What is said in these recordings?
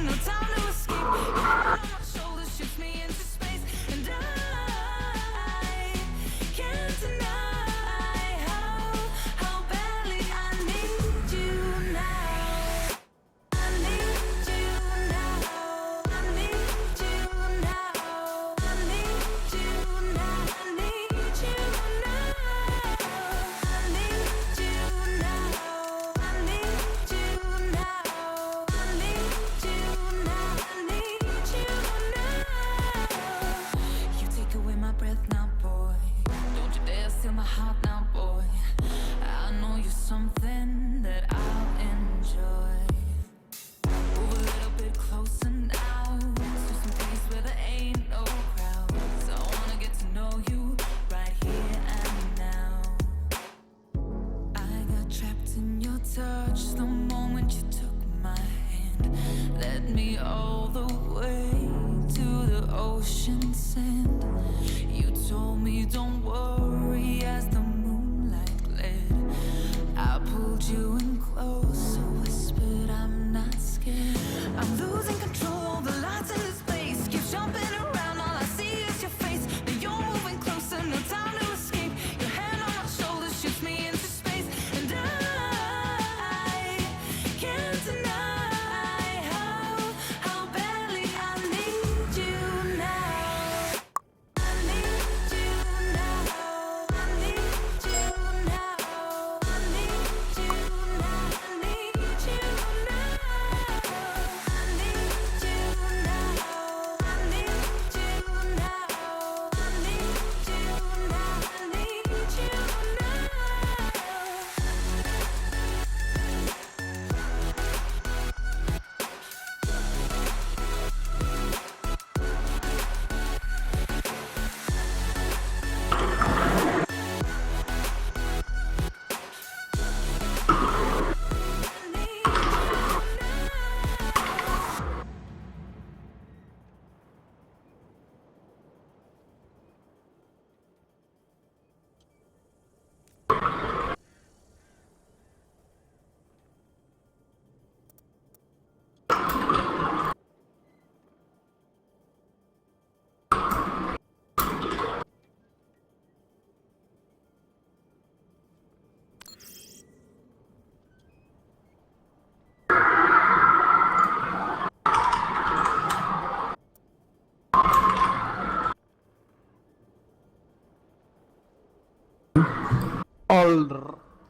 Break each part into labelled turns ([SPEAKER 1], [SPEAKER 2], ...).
[SPEAKER 1] no time to escape. Your hand on my shoulder shifts me into space, and I can't deny how badly I need you now. I need you now. I need you now. I need you now. I need you now. I need you now. I need you now. I need you now. I need you now. You take away my breath now, boy. Don't you dare steal my heart now, boy. I know you're something that I'll enjoy. Move a little bit closer now, to some place where there ain't no crowds. I wanna get to know you right here and now. I got trapped in your touch the moment you took my hand. Led me all the way to the ocean sand. You told me don't worry as the moonlight gled. I pulled you in close, whispered I'm not scared. I'm losing control, the lights in this place keep jumping around, all I see is your face. Now you're moving closer, no time to escape. Your hand on my shoulder shoots me into space, and I can't deny how badly I need you now. I need you now. I need you now. I need you now. I need you now. I need you now. I need you now. I need you now. I need you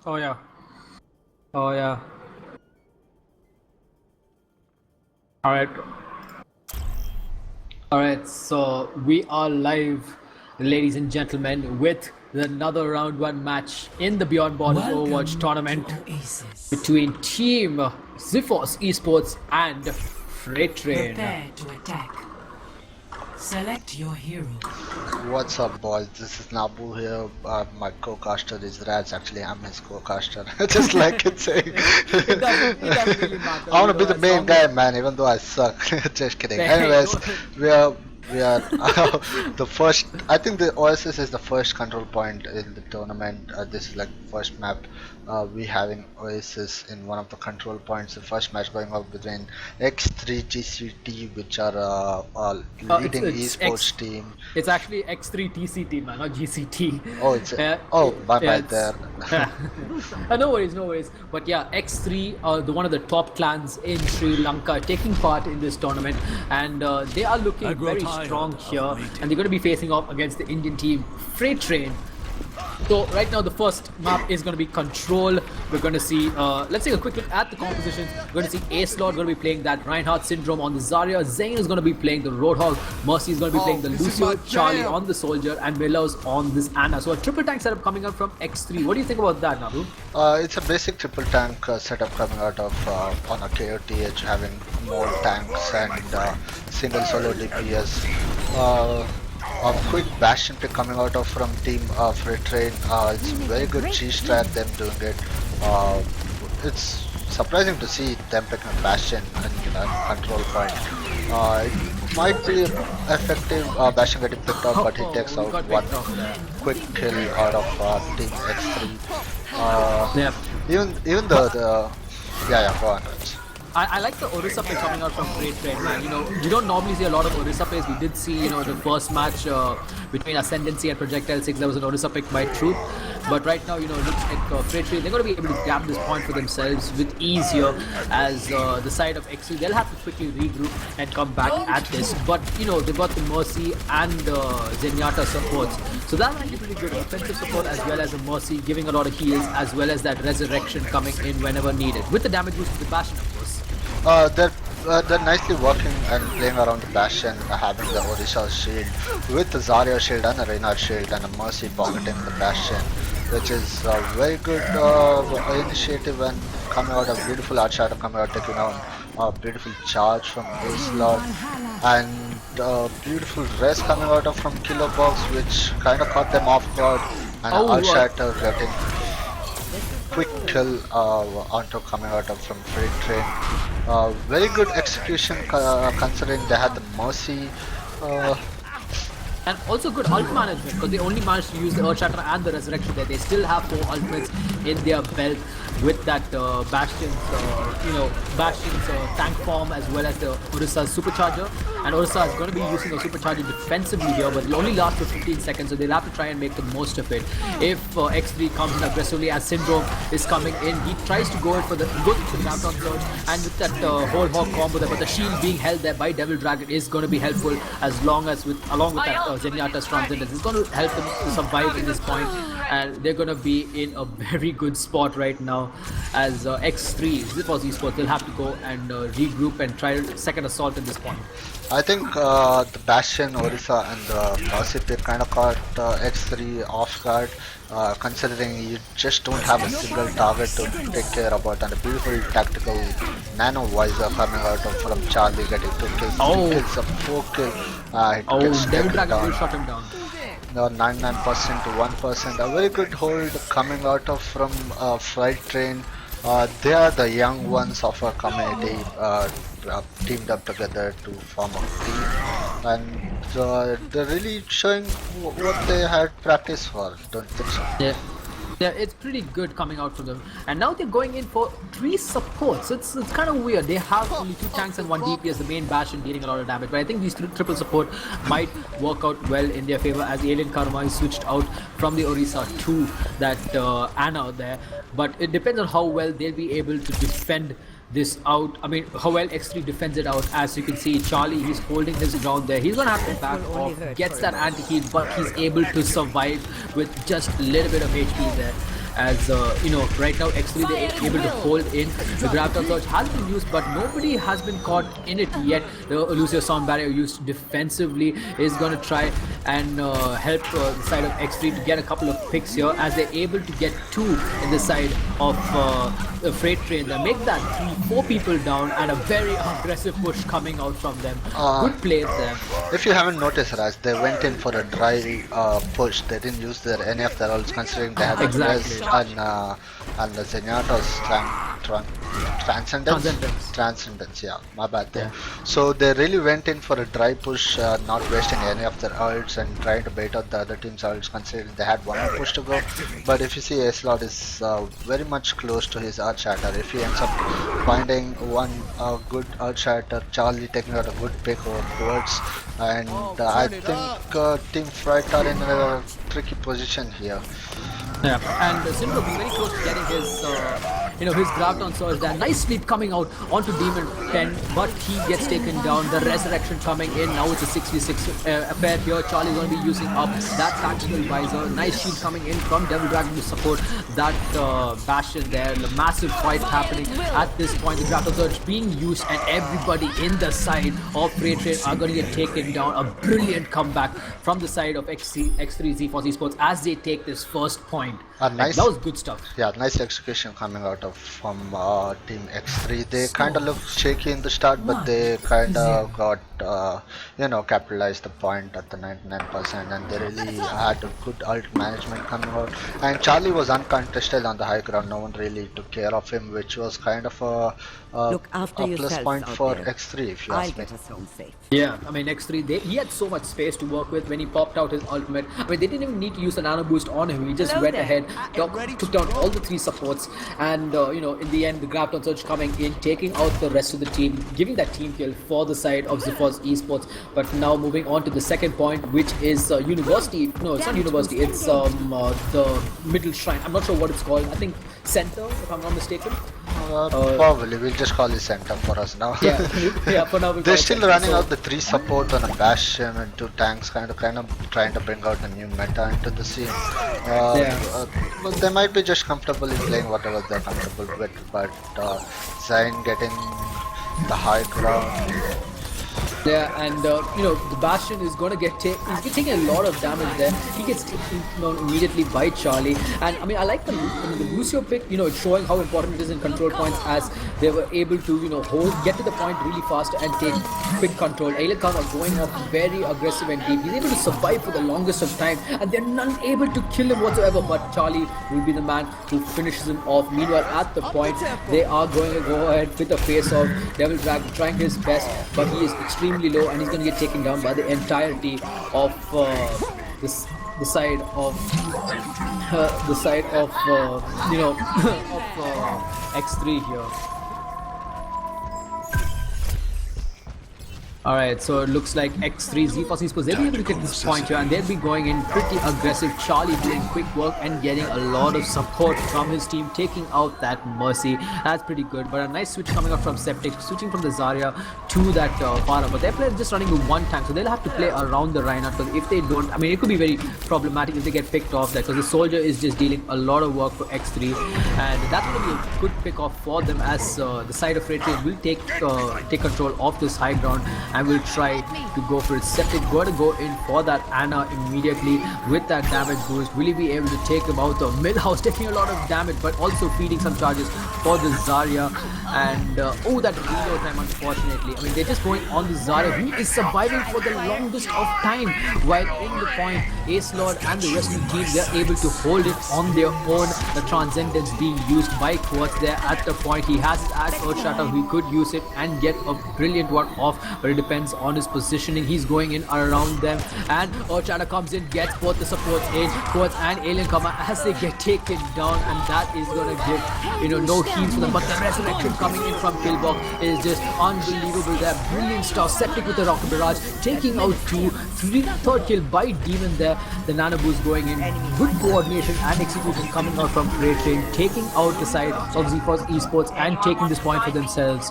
[SPEAKER 2] Oh yeah. Oh yeah. Alright. Alright, so we are live, ladies and gentlemen, with another round 1 match in the Beyond Borders Overwatch tournament between Team Geforce Esports and Freight Train.
[SPEAKER 3] Prepare to attack. Select your hero.
[SPEAKER 4] What's up, boys? This is Nabu here. My co-caster is Ratz. Actually, I'm his co-caster. Just like it's saying.
[SPEAKER 2] It doesn't really matter.
[SPEAKER 4] I want to be the main guy, man, even though I suck. Just kidding. Anyways, we are the first. I think the Oasis is the first control point in the tournament. This is like first map. We having Oasis in one of the control points. The first match going up between X3 GCT, which are leading esports team.
[SPEAKER 2] It's actually X3 TCT, man, not GCT.
[SPEAKER 4] Oh, it's my bad there.
[SPEAKER 2] No worries. But yeah, X3, one of the top clans in Sri Lanka, taking part in this tournament, and they are looking very strong here, and they're going to be facing off against the Indian team Freight Train. So right now the first map is going to be Control. We're going to see, let's take a quick look at the compositions. We're going to see ASPHALT going to be playing that Reinhardt Syndrome on the Zarya. Zane is going to be playing the Roadhog. Mercy is going to be playing the Lucio. Charlie on the Soldier, and Miller's on this Anna. So a triple tank setup coming out from X3. What do you think about that, Nabu?
[SPEAKER 4] It's a basic triple tank setup coming out of on a KOTH, having more tanks and single solo DPS. A quick Bastion pick coming out of from team Freight Train. It's very good cheese strat them doing it. It's surprising to see them picking Bastion in control point. It might be effective Bastion getting picked up, but he takes out one quick kill out of team X3. Even the go on.
[SPEAKER 2] I like the Orisa play coming out from Freight Train, man. You know, you don't normally see a lot of Orisa plays. We did see, you know, the first match between Ascendancy and Projectile 6, there was an Orisa pick by Truth. But right now, you know, it looks like Freight Train, they're going to be able to grab this point for themselves with ease here as the side of X3, they'll have to quickly regroup and come back at this. But, you know, they've got the Mercy and Zenyatta supports. So that's actually pretty good offensive support as well as the Mercy giving a lot of heals as well as that Resurrection coming in whenever needed. With the damage boost to the Bastion, of course.
[SPEAKER 4] They're nicely working and playing around the Bastion, having the Orisa shield with the Zarya shield and the Reinhardt shield and a Mercy pocketing the Bastion, which is a very good initiative and coming out, a beautiful art shadow coming out, taking on a beautiful charge from ASPHALT and beautiful rest coming out of from Kilobox, which kind of caught them off guard, and art shadow getting quick kill onto coming out of from Freight Train. Very good execution considering they had the Mercy.
[SPEAKER 2] And also good ult management because they only managed to use the Earth Shatter and the Resurrection there. They still have 4 ultimates in their belt with that Bastion's, Bastion's tank form as well as the Orisa's Supercharger. And Orisa is going to be using a Supercharger defensively here, but it'll only last for 15 seconds, so they'll have to try and make the most of it. If X3 comes in aggressively as Syndrome is coming in, he tries to go in for the Graviton Surge, and with that whole hog combo there, but the shield being held there by Devil Dragon is going to be helpful as long as along with that Zenyatta Strong Zenyatta. It's going to help them to survive at this point, and they're going to be in a very good spot right now as X3, Geforce Esports, they'll have to go and regroup and try second assault at this point.
[SPEAKER 4] I think the Bastion, Orisa and the Mercy pick kind of caught X3 off guard, considering you just don't have a single target to take care about, and a beautiful tactical nano visor coming out of from Charlie, getting 2 kills, 3 kills, a 4 kill.
[SPEAKER 2] Devil Dragon will shut him down.
[SPEAKER 4] 99% to 1%. A very good hold coming out of from Freight Train. They are the young ones of our community, teamed up together to form a team, and they're really showing what they had practiced for. Don't think so?
[SPEAKER 2] Yeah, it's pretty good coming out from them. And now they're going in for 3 supports. It's kind of weird. They have only 2 tanks and 1 DP as the main Bastion dealing a lot of damage. But I think these triple support might work out well in their favor as Alien Karma is switched out from the Orisa to that Ana there. But it depends on how well they'll be able to defend this out. I mean, how well X3 defends it out. As you can see, Charlie, he's holding his ground there. He's gonna have to back off, gets that anti-heal, but he's able to survive with just a little bit of HP there. As right now X3 they're able to hold in. The Graviton Surge has been used, but nobody has been caught in it yet. The Lucio Sound Barrier used defensively is going to try and help the side of X3 to get a couple of picks here, as they're able to get 2 in the side of the Freight Train. They make that 3-4 people down, and a very aggressive push coming out from them. Good play there.
[SPEAKER 4] If you haven't noticed, Ratz, they went in for a dry push. They didn't use any of their ults, considering they had
[SPEAKER 2] Exactly.
[SPEAKER 4] And the Zenyatta's Transcendence, yeah, my bad there. So they really went in for a dry push, not wasting any of their ults and trying to bait out the other team's ults, considering they had 1 more push to go. But if you see, ASPHALT is very much close to his art shatter. If he ends up finding one good art shatter, Charlie taking out a good pick overwards, and I think Team Fright are in a tricky position here.
[SPEAKER 2] Yeah, and Syndrome is very close to getting his, his Graviton Surge there. Nice sweep coming out onto Demon 10, but he gets taken down. The Resurrection coming in. Now it's a 6v6 affair here. Charlie's going to be using up that tactical visor. Nice shield coming in from Devil Dragon to support that Bastion there. The massive fight happening at this point. The Graviton Surge being used, and everybody in the side of Freight Train are going to get taken down. A brilliant comeback from the side of X3 Geforce Esports as they take this first point.
[SPEAKER 4] Nice,
[SPEAKER 2] that was good stuff.
[SPEAKER 4] Yeah, nice execution coming out of from Team X3. They kind of looked shaky in the start, but they kind of got capitalized the point at the 99%, and they really had a good ult management coming out. And Charlie was uncontested on the high ground. No one really took care of him, which was kind of a
[SPEAKER 3] Look after
[SPEAKER 4] a plus
[SPEAKER 3] yourselves
[SPEAKER 4] point
[SPEAKER 3] out
[SPEAKER 4] for
[SPEAKER 3] there.
[SPEAKER 4] X3 if you
[SPEAKER 3] I'll
[SPEAKER 4] ask me.
[SPEAKER 3] get us home safe.
[SPEAKER 2] Yeah, I mean X3, he had so much space to work with when he popped out his ultimate. I mean they didn't even need to use a nano boost on him. He just
[SPEAKER 3] Hello
[SPEAKER 2] went
[SPEAKER 3] there.
[SPEAKER 2] ahead,
[SPEAKER 3] I am ready
[SPEAKER 2] took
[SPEAKER 3] to
[SPEAKER 2] down
[SPEAKER 3] roll.
[SPEAKER 2] all the 3 supports, and in the end the Grafton Surge coming in, taking out the rest of the team, giving that team kill for the side of Geforce Esports. But now moving on to the second point, which is University. No, it's not University. It's the Middle Shrine. I'm not sure what it's called. I think Center, if I'm not mistaken.
[SPEAKER 4] Probably we'll just call it center for us now.
[SPEAKER 2] Yeah, yeah. For now,
[SPEAKER 4] They're still running out the 3 support on a Bastion and 2 tanks, kind of trying to bring out a new meta into the scene. But they might be just comfortable in playing whatever they're comfortable with. But Zayn getting the high ground.
[SPEAKER 2] Yeah, and the Bastion is gonna he's taking a lot of damage there. He gets taken down immediately by Charlie, and I mean I like the Lucio pick. It's showing how important it is in control points, as they were able to get to the point really fast and take quick control. Alien Khan are going off very aggressive and deep. He's able to survive for the longest of time, and they're none able to kill him whatsoever. But Charlie will be the man who finishes him off. Meanwhile, at the point, they are going to go ahead with a face-off. Devil Dragon trying his best, but he is extremely low, and he's going to get taken down by the entirety of the side of X3 here. Alright, so it looks like X3 Geforce Esports, they'll be able to get this point here, and they'll be going in pretty aggressive. Charlie doing quick work and getting a lot of support from his team, taking out that Mercy. That's pretty good, but a nice switch coming out from Septic, switching from the Zarya to that Farah. But they're just running with 1 tank, so they'll have to play around the Reinhardt, because if they don't, I mean it could be very problematic if they get picked off there, because the Soldier is just dealing a lot of work for X3, and that's going to be a good pick off for them, as the side of Ray Train will take control of this high ground and will try to go for it. Septic got to go in for that Ana immediately with that damage boost. Will he be able to take him out? The Millhouse taking a lot of damage, but also feeding some charges for the Zarya. And that reload time, unfortunately. I mean, they're just going on the Zarya, who is surviving for the longest of time, while in the point, Ace Lord and the rest of the team, they're able to hold it on their own. The Transcendence being used by Quartz there at the point. He has it as Earthshatter. He could use it and get a brilliant one off, but it depends on his positioning. He's going in around them, and Earthshatter comes in, gets both the supports in. Quartz and Alien come out as they get taken down, and that is going to give no heals for them. But the resurrection coming in from Killbox is just unbelievable there. Brilliant stuff. Septic with the Rocket Barrage, taking out 2, 3, third kill by Demon there. The Nano Boost going in. Good coordination and execution coming out from Freight Train, taking out the side of Geforce Esports and taking this point for themselves.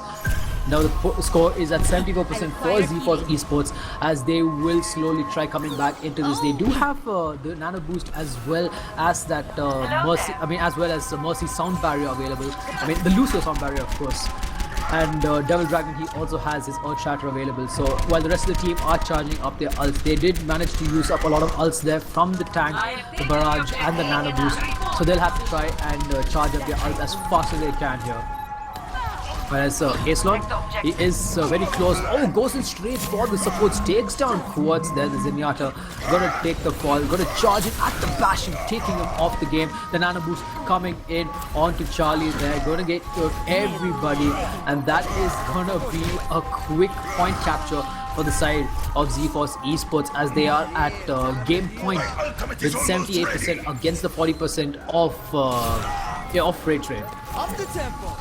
[SPEAKER 2] Now the score is at 74% for Geforce Esports, as they will slowly try coming back into this. They do have the Nano Boost as well as that Mercy. I mean, as well as the Mercy sound barrier available. I mean, the Lucio sound barrier, of course. And Devil Dragon, he also has his Earthshatter available. So while the rest of the team are charging up their ults, they did manage to use up a lot of ults there from the tank, the barrage, and the Nano Boost. So they'll have to try and charge up their ults as fast as they can here. Whereas Ace Lord, he is very close. Oh, goes in straight for the supports, takes down Quartz there. The Zenyatta gonna take the fall, gonna charge it at the Bastion, taking him off the game. The Nano Boost coming in onto Charlie there, gonna get everybody, and that is gonna be a quick point capture for the side of Geforce Esports, as they are at game point with 78% against the 40% of Freight Train.
[SPEAKER 5] Up the tempo.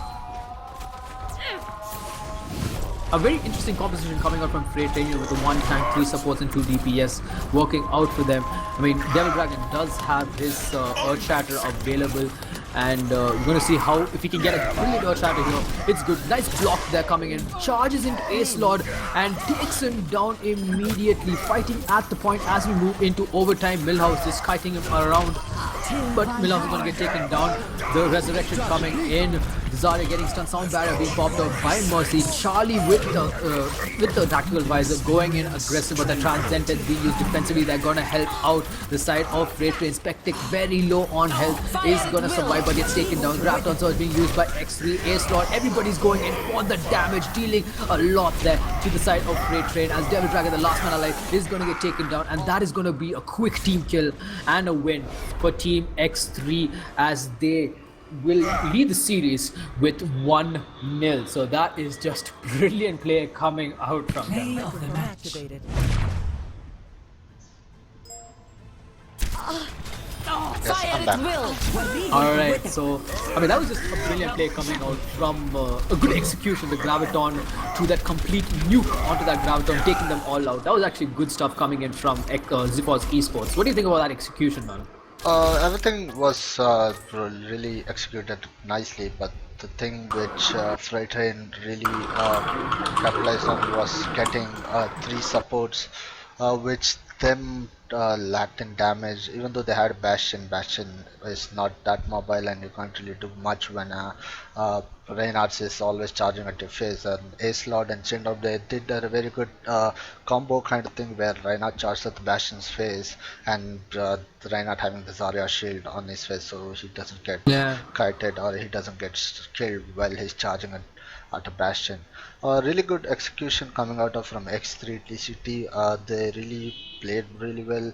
[SPEAKER 2] A very interesting composition coming out from Freight Train with the 1 tank, 3 supports and 2 DPS working out for them. I mean, Devil Dragon does have his Earthshatter available, and we're going to see how, if he can get a brilliant Earthshatter here. It's good. Nice block there coming in. Charges into Ace Lord and takes him down immediately. Fighting at the point as we move into overtime. Millhouse is kiting him around, but Millhouse is going to get taken down. The resurrection coming in. Zarya getting stun, sound barrier being popped out by Mercy. Charlie with the tactical visor going in aggressive, but the Transcendence being used defensively. They're gonna help out the side of Freight Train. Spectic very low on health, is gonna survive but gets taken down. Grafton Surge being used by X3, Ace Lord. Everybody's going in for the damage, dealing a lot there to the side of Freight Train, as Devil Dragon, the last man alive, is gonna get taken down, and that is gonna be a quick team kill and a win for Team X3, as they will lead the series with 1-0. So that is just brilliant play coming out from them.
[SPEAKER 3] Play of the match.
[SPEAKER 5] Activated.
[SPEAKER 4] Yes, I'm back.
[SPEAKER 2] Alright, so I mean that was just a brilliant play coming out from a good execution, the Graviton, to that complete nuke onto that Graviton, taking them all out. That was actually good stuff coming in from Geforce Esports. What do you think about that execution, man?
[SPEAKER 4] Everything was really executed nicely, but the thing which Freight Train really capitalized on was getting 3 supports, which them lacked in damage. Even though they had Bastion, Bastion is not that mobile, and you can't really do much when Reinhardt is always charging at your face. And ASPHALT and Chindop, they did a very good combo kind of thing where Reinhardt charged at the Bastion's face, and Reinhardt having the Zarya shield on his face, so he doesn't get kited or he doesn't get killed while he's charging at a Bastion. Really good execution coming out of from X3 TCT. They really played really well.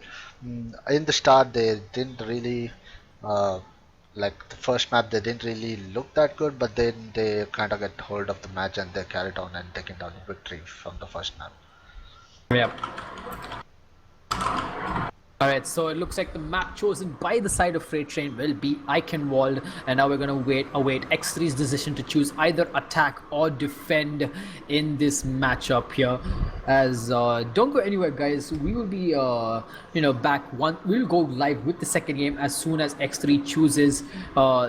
[SPEAKER 4] In the start, they didn't really like the first map. They didn't really look that good, but then they kind of get hold of the match and they carried on and taken down the victory from the first map.
[SPEAKER 2] Yep. Alright, so it looks like the map chosen by the side of Freight Train will be Eichenwald, and now we're going to await X3's decision to choose either attack or defend in this matchup here. As don't go anywhere, guys. We will be back we'll go live with the second game as soon as X3 chooses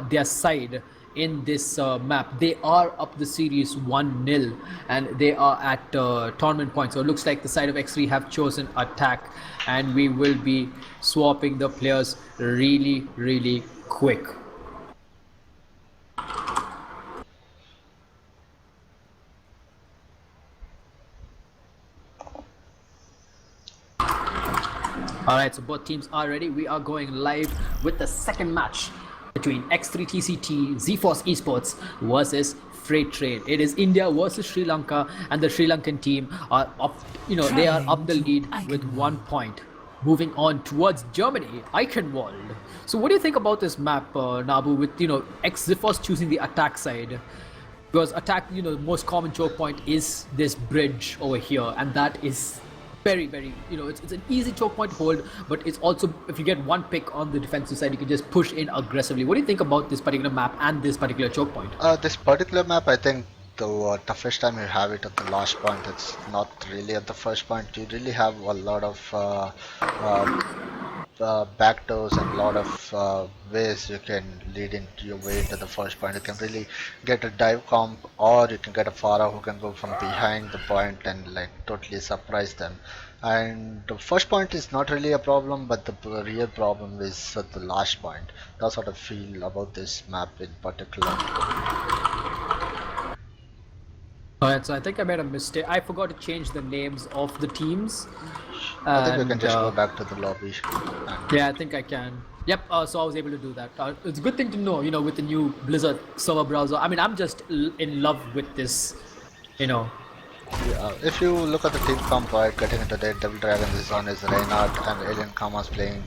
[SPEAKER 2] their side in this map. They are up the series 1-0 and they are at tournament points. So it looks like the side of X3 have chosen attack, and we will be swapping the players really quick. Alright, so both teams are ready. We are going live with the second match between X3 TCT, Geforce Esports versus Freight Train. It is India versus Sri Lanka, and the Sri Lankan team are up, they are up the lead with 1 point. Moving on towards Germany, Eichenwald. So what do you think about this map, Nabu, with Geforce choosing the attack side? Because attack, the most common choke point is this bridge over here, and that is very, it's an easy choke point to hold, but it's also, if you get one pick on the defensive side, you can just push in aggressively. What do you think about this particular map and this particular choke point?
[SPEAKER 4] This particular map, I think the toughest time you have it at the last point. It's not really at the first point. You really have a lot of backdoors and a lot of ways you can lead into your way to the first point. You can really get a dive comp, or you can get a Farah who can go from behind the point and like totally surprise them. And the first point is not really a problem, but the real problem is at the last point. That's what I feel about this map in particular.
[SPEAKER 2] Alright, so I think I made a mistake. I forgot to change the names of the teams.
[SPEAKER 4] I think we can just go back to the lobby.
[SPEAKER 2] Yeah, I think I can. Yep, so I was able to do that. It's a good thing to know, with the new Blizzard server browser. I mean, I'm just in love with this,
[SPEAKER 4] Yeah, if you look at the team comp, right, getting into the Devil Dragon is on his Reinhardt and Alien Kama's playing.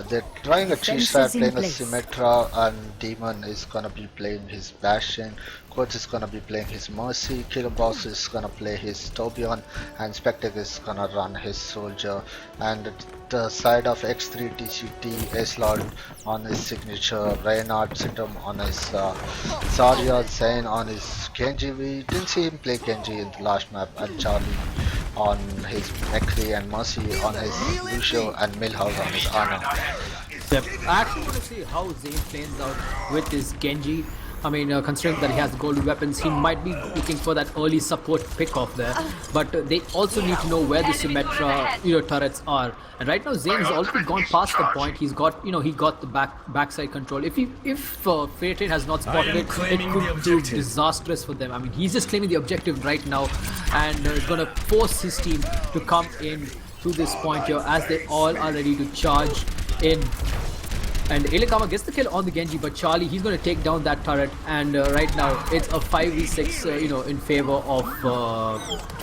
[SPEAKER 4] They're trying a cheat strat, playing a Symmetra, and Demon is gonna be playing his Bastion, Coach is gonna be playing his Mercy, Kiloboss is gonna play his Torbjorn, and Spectre is gonna run his Soldier. And the side of X3 TCT, ASPHALT on his signature, Reinhardt Syndrome on his Zarya, Zane on his Genji. We didn't see him play Genji in the last map, and Charlie on his McCree, and Mercy on his Lucio, and Milhouse on his Ana.
[SPEAKER 2] Yep. I actually want to see how Zane plays out with his Genji. I mean, considering that he has golden weapons, he might be looking for that early support pick off there. But they also need to know where the Symmetra turrets are. And right now, Zane has already gone past the point. He's got, he got the backside control. If Freight Train has not spotted it, it could be disastrous for them. I mean, he's just claiming the objective right now, and gonna force his team to come in to this point here as they all are ready to charge in. And Elekama gets the kill on the Genji, but Charlie, he's going to take down that turret. And right now, it's a 5v6, in favor of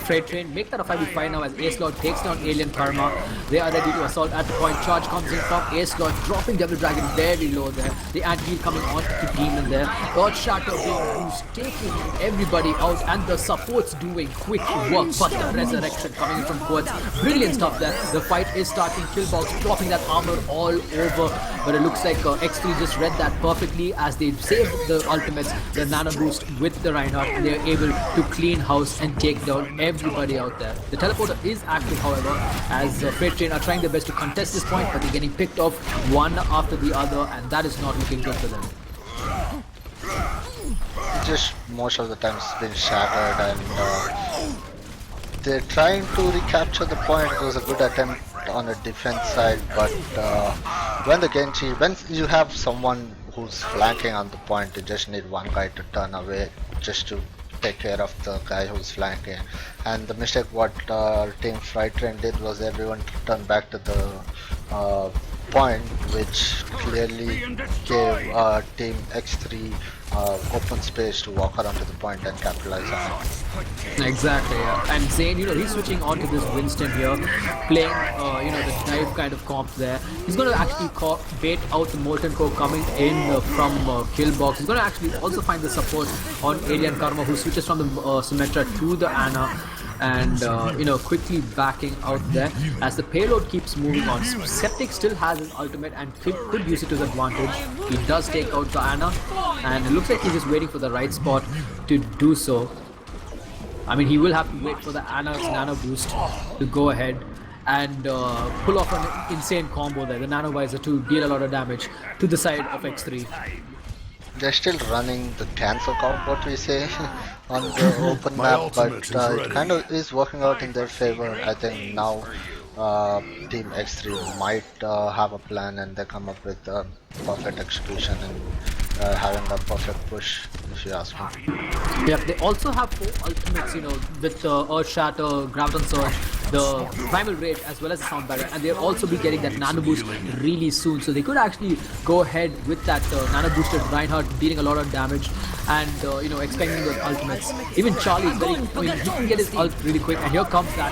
[SPEAKER 2] Freight Train. Make that a 5v5 now as ASPHALT takes down Alien Karma. They are ready to assault at the point. Charge comes in from ASPHALT, dropping Devil Dragon very low there. The anti-heal coming on to Demon there. Earth Shatter being used, taking everybody out, and the support's doing quick work. But the resurrection coming in from Quartz. Brilliant stuff there. The fight is starting. Killbox dropping that armor all over. But it looks like X3 just read that perfectly as they saved the ultimates, the nano boost with the Reinhardt, and they are able to clean house and take down everybody out there. The teleporter is active, however, as Freight Train are trying their best to contest this point, but they're getting picked off one after the other, and that is not looking good for them.
[SPEAKER 4] Just most of the time it's been shattered, and they're trying to recapture the point. It was a good attempt on the defense side, but when you have someone who's flanking on the point, you just need one guy to turn away just to take care of the guy who's flanking. And the mistake what Team Freight Train did was everyone turned back to the point, which clearly gave Team X3 open space to walk around to the point and capitalize on it.
[SPEAKER 2] Exactly, yeah. And Zane, he's switching on to this Winston here, playing, the dive kind of comp there. He's going to actually bait out the Molten Core coming in from Killbox. He's going to actually also find the support on Alien Karma, who switches from the Symmetra to the Ana. And quickly backing out there as the payload keeps moving on. Septic still has his ultimate and could use it to his advantage. He does take out the Ana, and it looks like he's just waiting for the right spot to do so. I mean, he will have to wait for the Ana's nano boost to go ahead and pull off an insane combo there, the nano visor, to deal a lot of damage to the side of X3.
[SPEAKER 4] They're still running the cancel count, what we say, on the open map, but it kind of is working out in their favor. I think now Team X3 might have a plan, and they come up with a perfect execution and having a perfect push, if you ask me.
[SPEAKER 2] Yep, they also have 4 ultimates, with Earth Shatter, Graviton Surge, the Primal Rage, as well as the Sound Barrier, and they'll also be getting that nano boost really soon. So they could actually go ahead with that nano boosted Reinhardt, dealing a lot of damage, and expanding those ultimates. Even Charlie is he can get his ult really quick, and here comes that.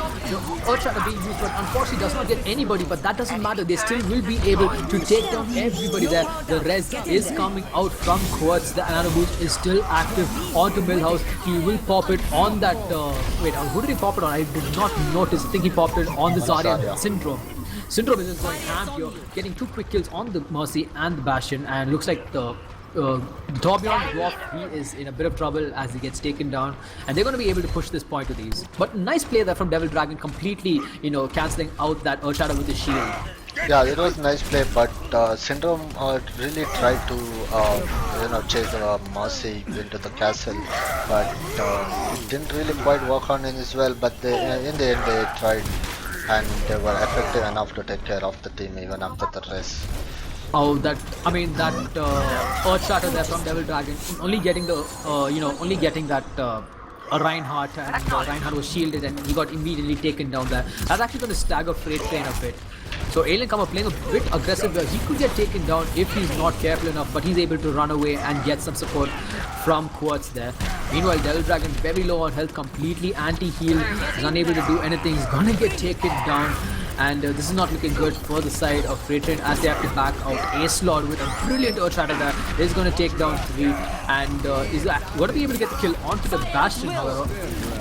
[SPEAKER 2] Earth Shatter being used, but unfortunately does not get anybody, but that doesn't matter. They still will be able to take down everybody there. The res is coming out from Quartz. The nano boost is still active onto Millhouse. He will pop it on that. Who did he pop it on? I did not notice. I think he popped it on the Zarya Syndrome. Syndrome is going ham here, getting 2 quick kills on the Mercy and the Bastion, and looks like the Torbjorn Dwarf, he is in a bit of trouble as he gets taken down, and they're going to be able to push this point to these. But nice play there from Devil Dragon, completely, cancelling out that Earth Shadow with his shield.
[SPEAKER 4] Yeah, it was a nice play, but Syndrome really tried to, chase the Mercy into the castle, but it didn't really quite work on it as well. But in the end, they tried, and they were effective enough to take care of the team even after the rest.
[SPEAKER 2] Oh, that Earth Shatter there from Devil Dragon, only getting the, Reinhardt, and Reinhardt was shielded, and he got immediately taken down there. That's actually going to stagger Freight Train a bit. So Alien Karma playing a bit aggressive where he could get taken down if he's not careful enough, but he's able to run away and get some support from Quartz there. Meanwhile, Devil Dragon very low on health, completely anti-heal, is unable to do anything, he's gonna get taken down. And this is not looking good for the side of Freight Train as they have to back out. ASPHALT with a brilliant Earth Shatter there is going to take down 3, and is going to be able to get the kill onto the Bastion, however.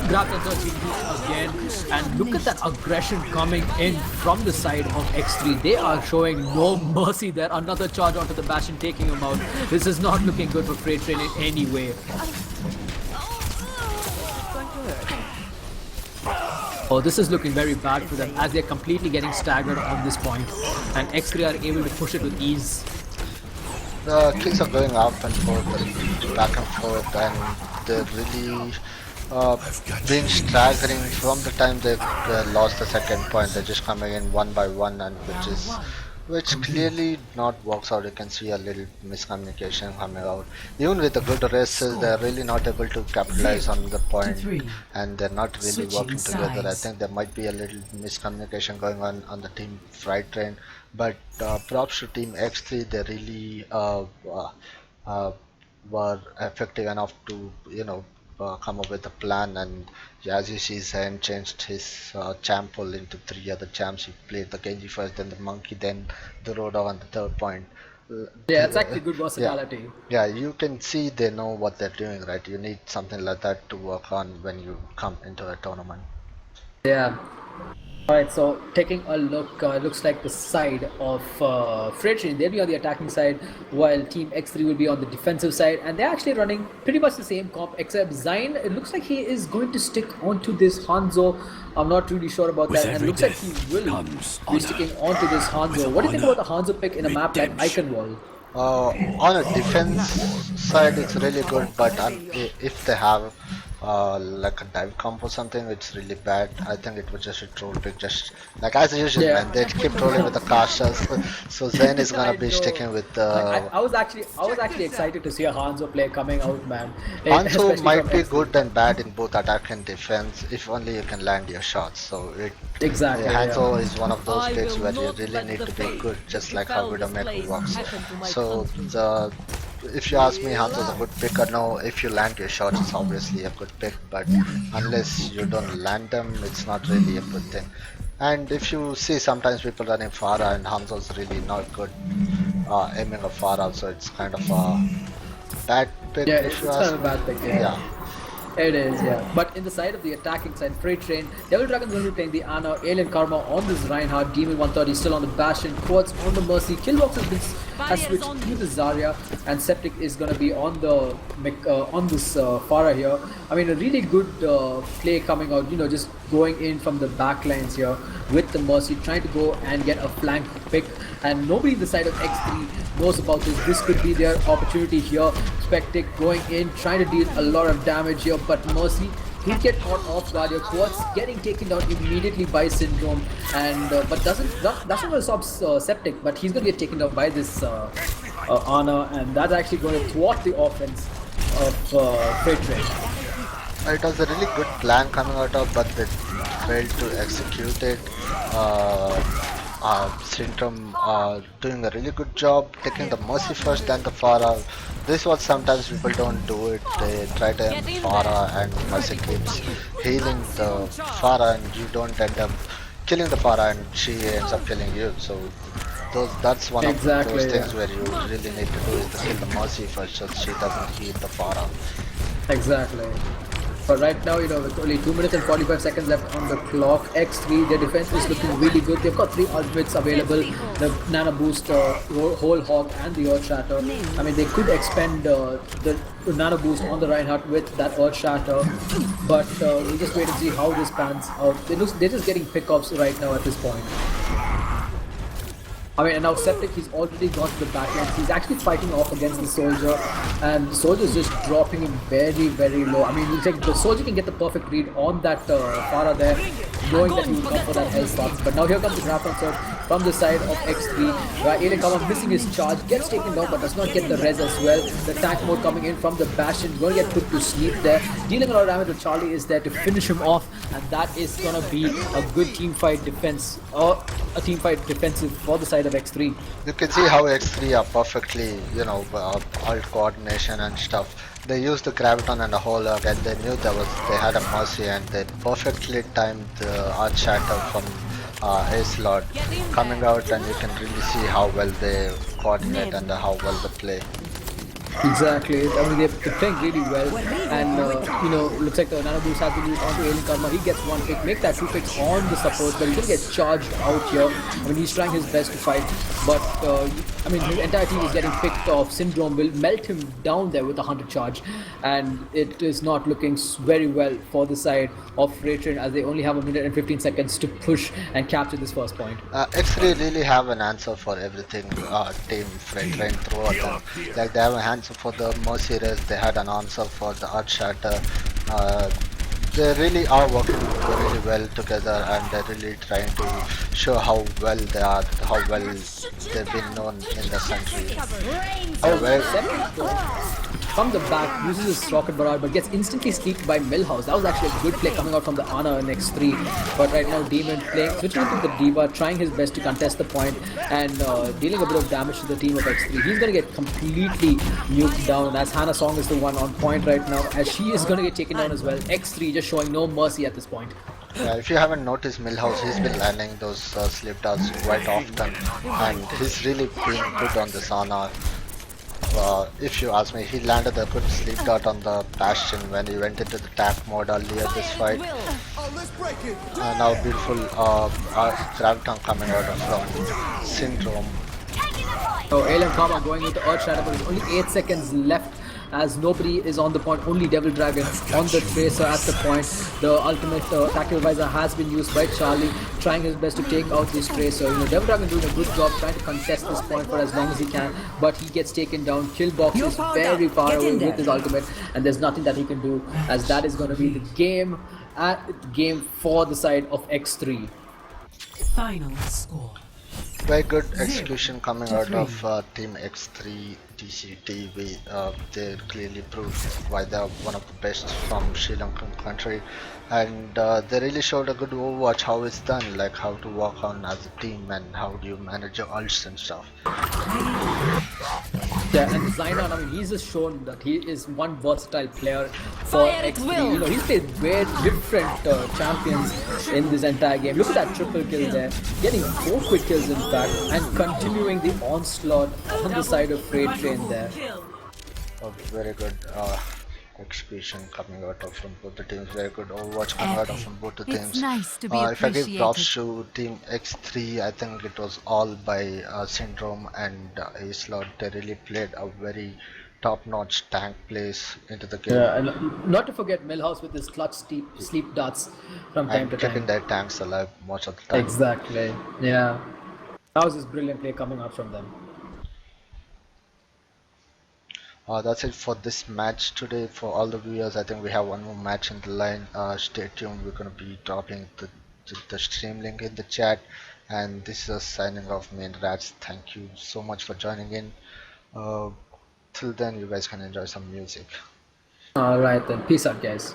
[SPEAKER 2] Grabs the 13 again, and look at that aggression coming in from the side of X3. They are showing no mercy there. Another charge onto the Bastion, taking him out. This is not looking good for Freight Train in any way. Oh, this is looking very bad for them as they're completely getting staggered on this point, and X3 are able to push it with ease.
[SPEAKER 4] The kills are going up and forth, back and forth, and they're really been staggering from the time they lost the second point. They're just coming in one by one, and which clearly not works out. You can see a little miscommunication coming out. Even with the good races, they're really not able to capitalize on the point, and they're not really working together. I think there might be a little miscommunication going on the team Freight Train, But props to Team X3, they really uh, were effective enough to come up with a plan. And as you see, Zen changed his champ pool into three other champs. He played the Genji first, then the Monkey, then the Roda on the third point.
[SPEAKER 2] Yeah, it's actually good
[SPEAKER 4] Yeah,
[SPEAKER 2] versatility.
[SPEAKER 4] yeah, you can see they know what they're doing, right? You need something like that to work on when you come into a tournament.
[SPEAKER 2] Yeah. Alright, so taking a look, looks like the side of Frederick, they'll be on the attacking side, while Team X3 will be on the defensive side, and they're actually running pretty much the same comp, except Zain, it looks like he is going to stick onto this Hanzo. I'm not really sure about that, and it looks like he will be sticking onto this Hanzo. What do you think about the Hanzo pick in a map like Iconwall?
[SPEAKER 4] On a defense side, it's really good, but if they have like a dive comp or something, it's really bad. I think it was just a troll pick, just like as usual,
[SPEAKER 2] Yeah.
[SPEAKER 4] man. They keep trolling with the Kashas, so Zen is gonna be
[SPEAKER 2] I know.
[SPEAKER 4] sticking with
[SPEAKER 2] Like, I was actually excited to see a Hanzo player coming out, man.
[SPEAKER 4] Hanzo
[SPEAKER 2] Especially
[SPEAKER 4] might
[SPEAKER 2] from
[SPEAKER 4] be
[SPEAKER 2] X3.
[SPEAKER 4] good and bad in both attack and defense if only you can land your shots. So
[SPEAKER 2] Exactly.
[SPEAKER 4] Hanzo
[SPEAKER 2] Yeah.
[SPEAKER 4] is one of those
[SPEAKER 1] I
[SPEAKER 4] picks
[SPEAKER 1] will
[SPEAKER 4] where you
[SPEAKER 1] not
[SPEAKER 4] really
[SPEAKER 1] let
[SPEAKER 4] need
[SPEAKER 1] the
[SPEAKER 4] to be
[SPEAKER 1] fate
[SPEAKER 4] good, just like
[SPEAKER 1] befell
[SPEAKER 4] how
[SPEAKER 1] this
[SPEAKER 4] Widowmaker
[SPEAKER 1] place
[SPEAKER 4] works.
[SPEAKER 1] happen to my
[SPEAKER 4] So
[SPEAKER 1] country.
[SPEAKER 4] if you ask me, Hanzo's a good pick or no, if you land your shots, it's obviously a good pick, but unless you don't land them, it's not really a good thing. And if you see sometimes people running Farah and Hanzo's really not good aiming a Farah, so it's kind of a bad pick
[SPEAKER 2] Yeah,
[SPEAKER 4] if you
[SPEAKER 2] it's kind
[SPEAKER 4] ask
[SPEAKER 2] of a
[SPEAKER 4] me.
[SPEAKER 2] bad pick. Yeah.
[SPEAKER 4] Yeah.
[SPEAKER 2] It is, yeah. But in the side of the attacking side, Freight Train, Devil Dragon's going to be playing the Ana, Alien Karma on this Reinhardt, Demon 130 still on the Bastion, Quartz on the Mercy, Killbox has switched to the Zarya, and Septic is going to be on the on this Farah here. I mean, a really good play coming out, just going in from the back lines here with the Mercy, trying to go and get a flank pick, and nobody in the side of X3 knows about this. This could be their opportunity here. Spectic going in, trying to deal a lot of damage here, but Mercy, he get caught off guard here. Quartz getting taken down immediately by Syndrome, and but doesn't going to stop Septic, but he's going to get taken down by this Ana, and that's actually going to thwart the offense of Freight Train.
[SPEAKER 4] It was a really good plan coming out of, but they failed to execute it. Syndrome doing a really good job taking the Mercy first, then the Farah. This is what sometimes people don't do it. They try to aim Farah and Mercy keeps healing the Farah, and you don't end up killing the Farah, and she ends up killing you. So that's one of those things where you really need to do is to kill the Mercy first, so she doesn't heal the Farah.
[SPEAKER 2] Exactly. But right now, with only 2 minutes and 45 seconds left on the clock, X3, their defense is looking really good. They've got 3 ultimates available, the Nano Boost, Whole Hog, and the Earth Shatter. I mean, they could expend the Nano Boost on the Reinhardt with that Earth Shatter, but we'll just wait and see how this pans out. They're just getting pickups right now at this point. I mean, and now Septic, he's already gone to the backlines. He's actually fighting off against the Soldier, and the Soldier's just dropping him very, very low. I mean, it's like the Soldier can get the perfect read on that Farah there, knowing that he will come for that health box. But now here comes the grab concert from the side of X3. Alien Kama missing his charge, gets taken down, but does not get the res as well. The tank mode coming in from the Bastion, going to get put to sleep there. Dealing a lot of damage to Charlie is there to finish him off, and that is going to be a good team fight defense, or a team fight defensive for the side of X3.
[SPEAKER 4] You can see how X3 are perfectly, alt coordination and stuff. They used the Graviton and the whole log, and they knew they had a Mercy, and they perfectly timed the Arch Shatter from Ace Lord coming out, and you can really see how well they coordinate and how well they play.
[SPEAKER 2] Exactly. I mean, they're playing really well, and looks like the Nano Boost has been used onto Alien Karma. He gets 1 pick, make that 2 picks on the support, but he's gonna get charged out here. I mean, he's trying his best to fight, but I mean, his entire team is getting picked off. Syndrome will melt him down there with a 100 charge, and it is not looking very well for the side of Freight Train, as they only have 1 minute and 15 seconds to push and capture this first point.
[SPEAKER 4] X3 really have an answer for everything. Team Freight Train throughout them. Like they have an answer for the Mercy Res, they had an answer for the Arch Shatter. They really are working really well together, and they're really trying to show how well they are, how well they've been known in the country.
[SPEAKER 2] from the back, uses his rocket barrage, but gets instantly sleeped by Millhouse. That was actually a good play coming out from the Ana in X3. But right now, Demon switching into the Diva, trying his best to contest the point and dealing a bit of damage to the team of X3. He's going to get completely nuked down, as Hannah Song is the one on point right now, as she is going to get taken down as well. X3 just showing no mercy at this point.
[SPEAKER 4] Yeah, if you haven't noticed, Millhouse, he's been landing those sleep darts quite often, and he's really been good on this Ana. If you ask me, he landed a good sleep dart on the Bastion when he went into the tank mode earlier this fight. Now beautiful Graviton coming out from Syndrome.
[SPEAKER 2] So Alien Karma going into Earth Shadow, but there's only 8 seconds left as nobody is on the point, only Devil Dragon on the Tracer at the point. The ultimate tactical visor has been used by Charlie, trying his best to take out this Tracer. Devil Dragon doing a good job trying to contest this point for as long as he can, but he gets taken down. Killbox is very far away with his ultimate, and there's nothing that he can do, as that is going to be the game for the side of X3.
[SPEAKER 3] Final score.
[SPEAKER 4] Very good execution coming out of Team X3 TCT. They clearly proved why they're one of the best from Sri Lankan country, and they really showed a good Overwatch, how it's done, like how to work on as a team and how do you manage your ults and stuff.
[SPEAKER 2] Yeah, and Zynon, I mean, he's just shown that he is one versatile player for X3. He's played very different champions in this entire game. Look at that triple kill there, getting 4 quick kills in fact, and continuing the onslaught on the side of Freight Train there.
[SPEAKER 4] A very good execution coming out of from both the teams. Very good Overwatch coming out of from both the teams.
[SPEAKER 1] Nice to be
[SPEAKER 4] if I give props to Team X3, I think it was all by Syndrome and ASPHALT. They really played a very top-notch tank plays into the game.
[SPEAKER 2] Yeah, and not to forget Millhouse with his clutch sleep darts from time to time.
[SPEAKER 4] Keeping their tanks alive most of the time.
[SPEAKER 2] Exactly, yeah. That was this brilliant play coming out from them.
[SPEAKER 4] That's it for this match today. For all the viewers, I think we have one more match in the line. Stay tuned, we're going to be dropping the stream link in the chat. And this is signing off, me and Ratz. Thank you so much for joining in. Till then, you guys can enjoy some music.
[SPEAKER 2] Alright then, peace out guys.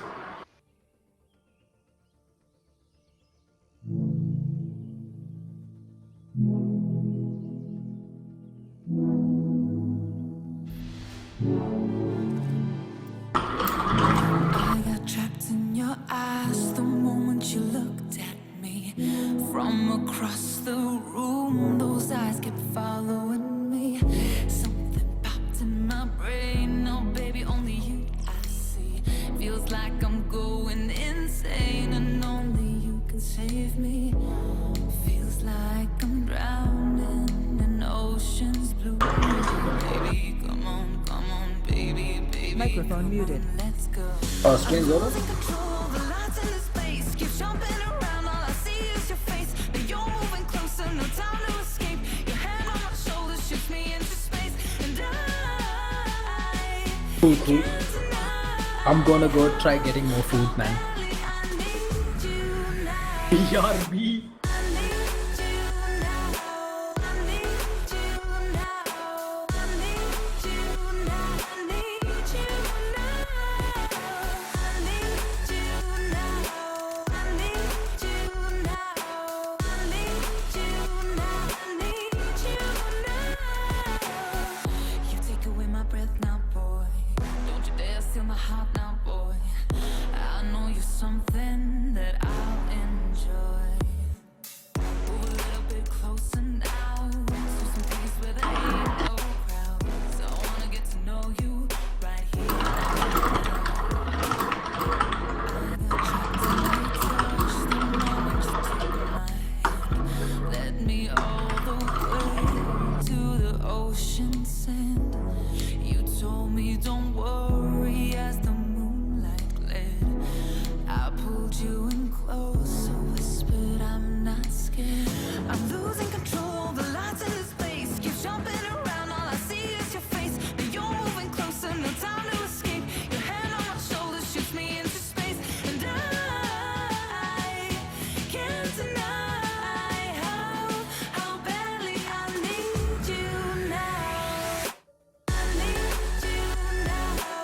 [SPEAKER 1] I got trapped in your eyes the moment you looked at me. From across the room, those eyes kept following me. Something popped in my brain, oh baby, only you I see. Feels like I'm going insane and only you can save me. Feels like I'm drowning in ocean's blue. Baby, come on, baby.
[SPEAKER 3] Microphone muted.
[SPEAKER 1] Let's go.
[SPEAKER 2] Screen's over?
[SPEAKER 1] Losing control, the lights in this space keep jumping around. All I see is your face, but you're moving closer. No time to escape. Your hand on my shoulder shoots me into space, and I
[SPEAKER 2] Food.
[SPEAKER 1] can't deny.
[SPEAKER 2] I'm gonna go try getting more food, man.
[SPEAKER 1] I need you now.
[SPEAKER 2] BRB.
[SPEAKER 1] I need you now. I need you now. I need you now. I need you now. I need you now. I need you now. I need you now. I need you now. You take away my breath now, boy. Don't you dare steal my heart now, boy. I know you're something that I'll enjoy. Move a little bit closer now, to some place where there ain't no crowds. I wanna get to know you right here. I got trapped in your touch the moment you took mine. Led me all the way to the ocean sand. You told me don't worry as the moonlight gled. I pulled you in close, so whispered I'm not scared. I'm losing control, the lights in this space keep jumping around. All I see is your face, but you're moving closer. No time to escape. Your hand on my shoulder shoots me into space, and I can't deny how badly I need you now. I need you now.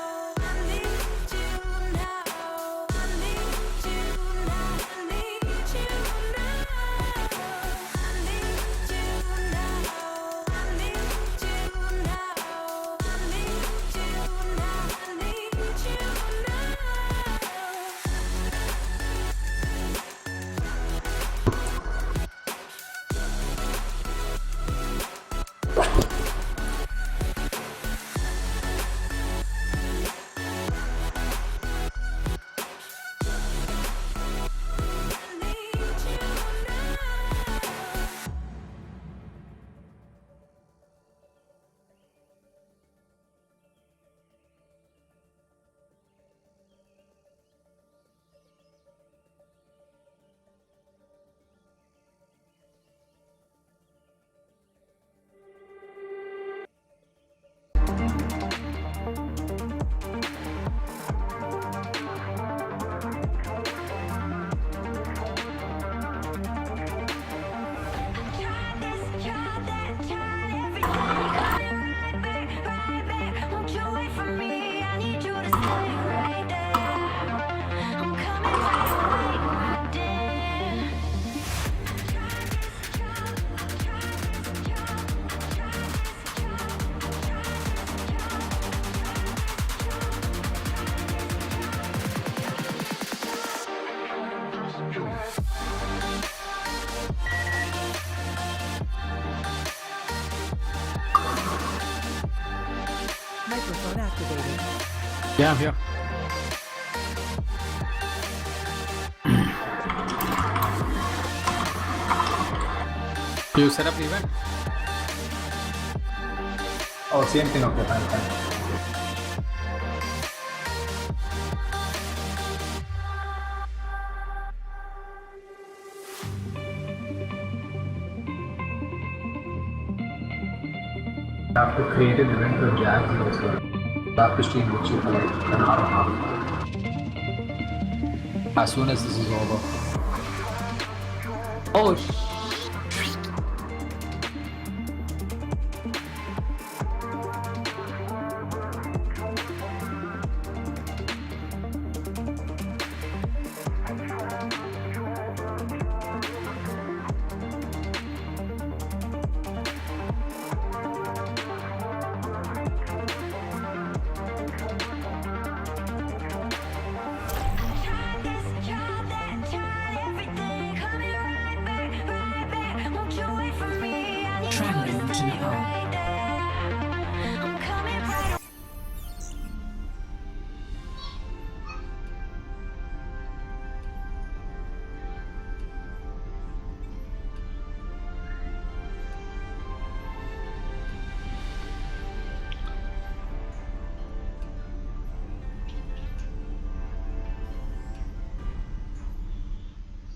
[SPEAKER 3] Microphone activated.
[SPEAKER 2] Yeah, I'm here. You set up the event?
[SPEAKER 5] Oh, same thing. Okay, fine. I have to create an event for Jags as well. I have to stream with you for like an hour and a half. As soon as this is over.
[SPEAKER 2] Oh,
[SPEAKER 3] Traveling to Nabu.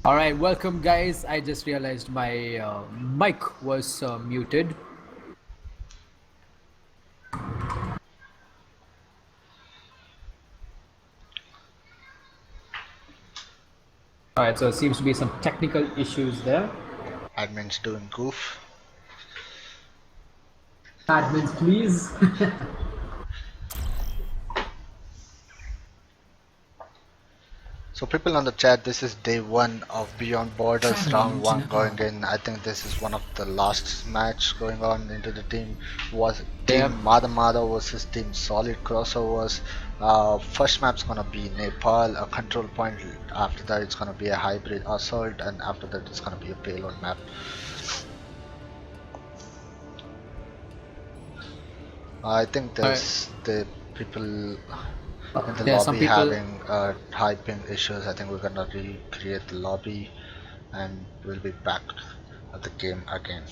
[SPEAKER 2] alright, welcome guys. I just realized my mic was muted. Alright, so it seems to be some technical issues there.
[SPEAKER 4] Admin's doing goof.
[SPEAKER 2] Admins, please.
[SPEAKER 4] So people on the chat, this is day 1 of Beyond Borders, round 1 going in. I think this is one of the last match going on into the team. Was team Mada Mada versus team Solid crossovers. First map's gonna be Nepal, a control point. After that it's gonna be a hybrid assault, and after that it's gonna be a payload map. I think there's the people in the
[SPEAKER 2] Yeah, some
[SPEAKER 4] lobby
[SPEAKER 2] people-
[SPEAKER 4] having typing issues. I think we're gonna recreate the lobby and we'll be back at the game again.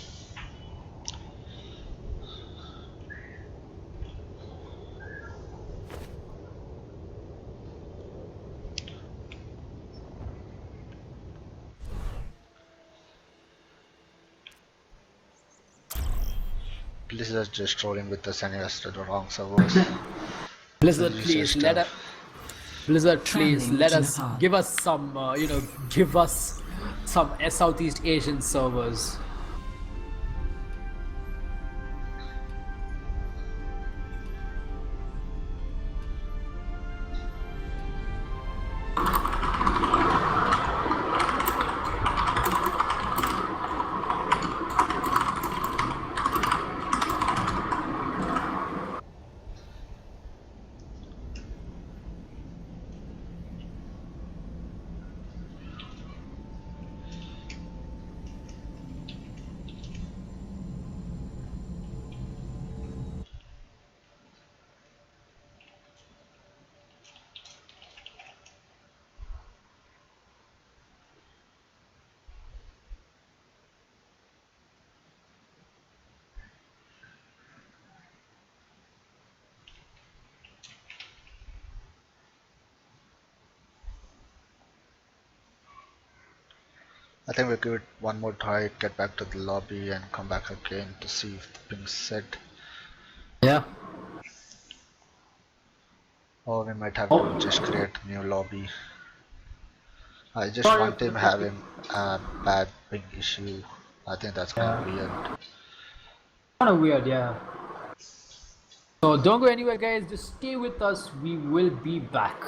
[SPEAKER 4] Blizzard just trolling with us and us to the wrong servers.
[SPEAKER 2] Blizzard,
[SPEAKER 4] User
[SPEAKER 2] please
[SPEAKER 4] stuff.
[SPEAKER 2] let us. Blizzard, please
[SPEAKER 3] Traveling
[SPEAKER 2] let
[SPEAKER 3] to
[SPEAKER 2] us
[SPEAKER 3] Nepal.
[SPEAKER 2] give us some. Give us some Southeast Asian servers.
[SPEAKER 4] I think we'll give it one more try, get back to the lobby and come back again to see if the ping's set.
[SPEAKER 2] Yeah.
[SPEAKER 4] Or we might have to just create a new lobby. I just want him having a bad ping issue. I think that's kind of weird.
[SPEAKER 2] Kind of weird, yeah. So don't go anywhere, guys. Just stay with us. We will be back.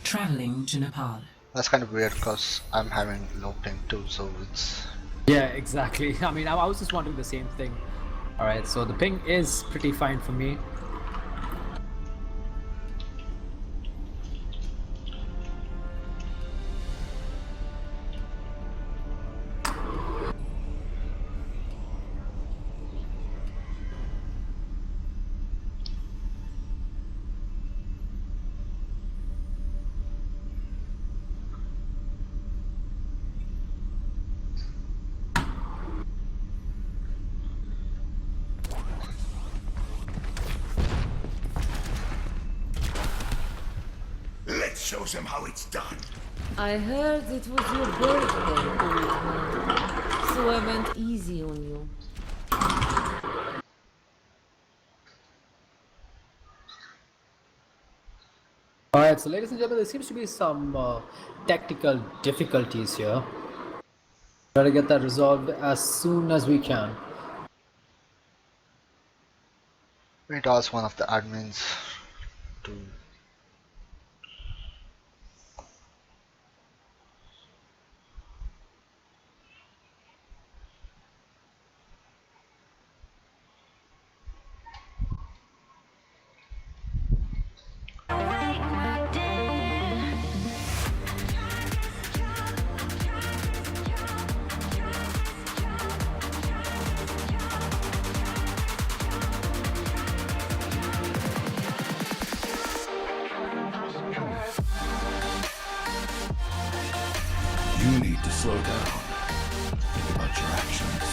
[SPEAKER 3] Traveling to Nepal.
[SPEAKER 4] That's kind of weird because I'm having low ping too, so it's...
[SPEAKER 2] Yeah, exactly. I mean, I was just wondering the same thing. Alright, so the ping is pretty fine for me.
[SPEAKER 6] Let's show them how it's done.
[SPEAKER 7] I heard it was your birthday, old man. So I went easy on you.
[SPEAKER 2] Alright, so ladies and gentlemen, there seems to be some tactical difficulties here. Try to get that resolved as soon as we can.
[SPEAKER 4] We need to ask one of the admins to...
[SPEAKER 6] You need to slow down. Think about your actions.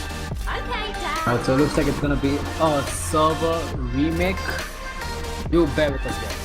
[SPEAKER 2] Alright, so it looks like it's gonna be a server remake. You bear with us, guys.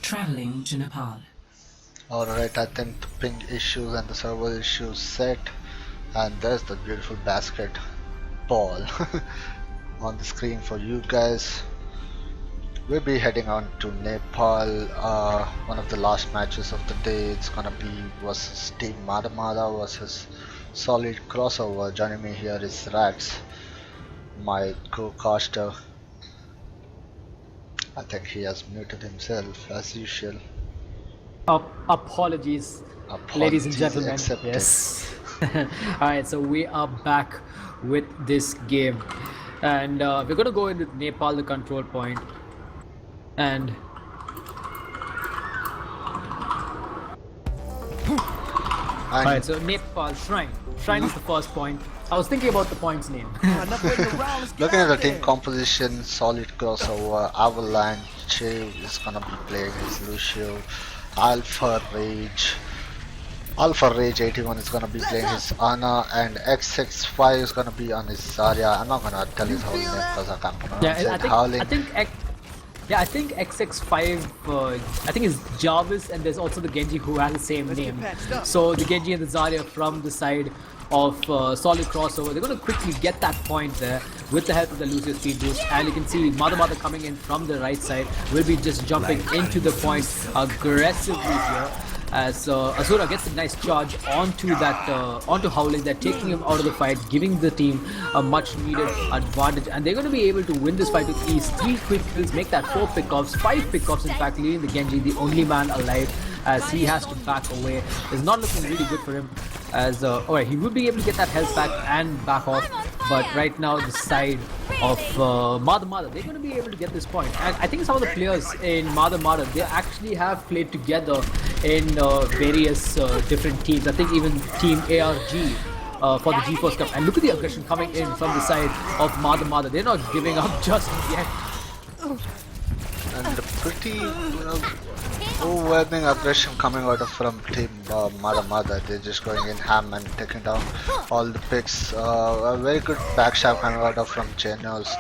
[SPEAKER 3] Traveling to Nepal.
[SPEAKER 4] Alright, I think the ping issues and the server issues set, and there's the beautiful basket ball on the screen for you guys. We'll be heading on to Nepal. One of the last matches of the day, it's gonna be versus Team Mada Mada versus Solid Crossover. Joining me here is Ratz, my co-caster. I think he has muted himself as usual.
[SPEAKER 2] Apologies, ladies and gentlemen.
[SPEAKER 4] accepted.
[SPEAKER 2] Yes. Alright, so we are back with this game. And we're going to go in with Nepal, the control point. And alright, so Nepal, Shrine. Shrine is the first point. I was thinking about the point's name.
[SPEAKER 4] Looking at the team composition, solid crossover, Avalanche is gonna be playing his Lucio, Alpha Rage 81 is gonna be playing his Ana, and XX5 is gonna be on his Zarya. I'm not gonna tell his whole name because I can't pronounce it.
[SPEAKER 2] I think XX5, I think is Jarvis, and there's also the Genji who has the same name. So the Genji and the Zarya from the side of solid crossover, they're going to quickly get that point there with the help of the Lucio speed boost. And you can see Mada Mada coming in from the right side will be just jumping into the point aggressively here. As Asura gets a nice charge onto that onto Howling, they're taking him out of the fight, giving the team a much needed advantage, and they're going to be able to win this fight with ease. 3 quick kills, make that 4 pickoffs, 5 pickoffs in fact, leaving the Genji the only man alive as he has to back away. It's not looking really good for him, as alright, he will be able to get that health back and back off, but right now the side of Mada Mada, they're going to be able to get this point. And I think some of the players in Mada Mada, they actually have played together in various different teams. I think even Team ARG for the Geforce Cup. And look at the aggression coming in from the side of Mada Mada. They're not giving up just yet.
[SPEAKER 4] And pretty overwhelming aggression coming out of from team Mada Mada. They're just going in ham and taking down all the picks. A very good backstab coming out of from Genos.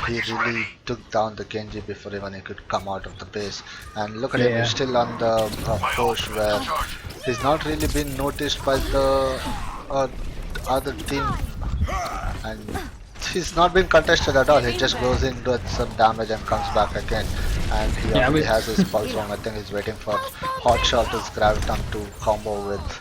[SPEAKER 4] He really took down the Genji before even he could come out of the base. And look at him, he's still on the push where he's not really been noticed by the other team. And he's not been contested at all. He just goes in with some damage and comes back again. And he already has his pulse on. I think he's waiting for Hot Shot, his Graviton to combo with.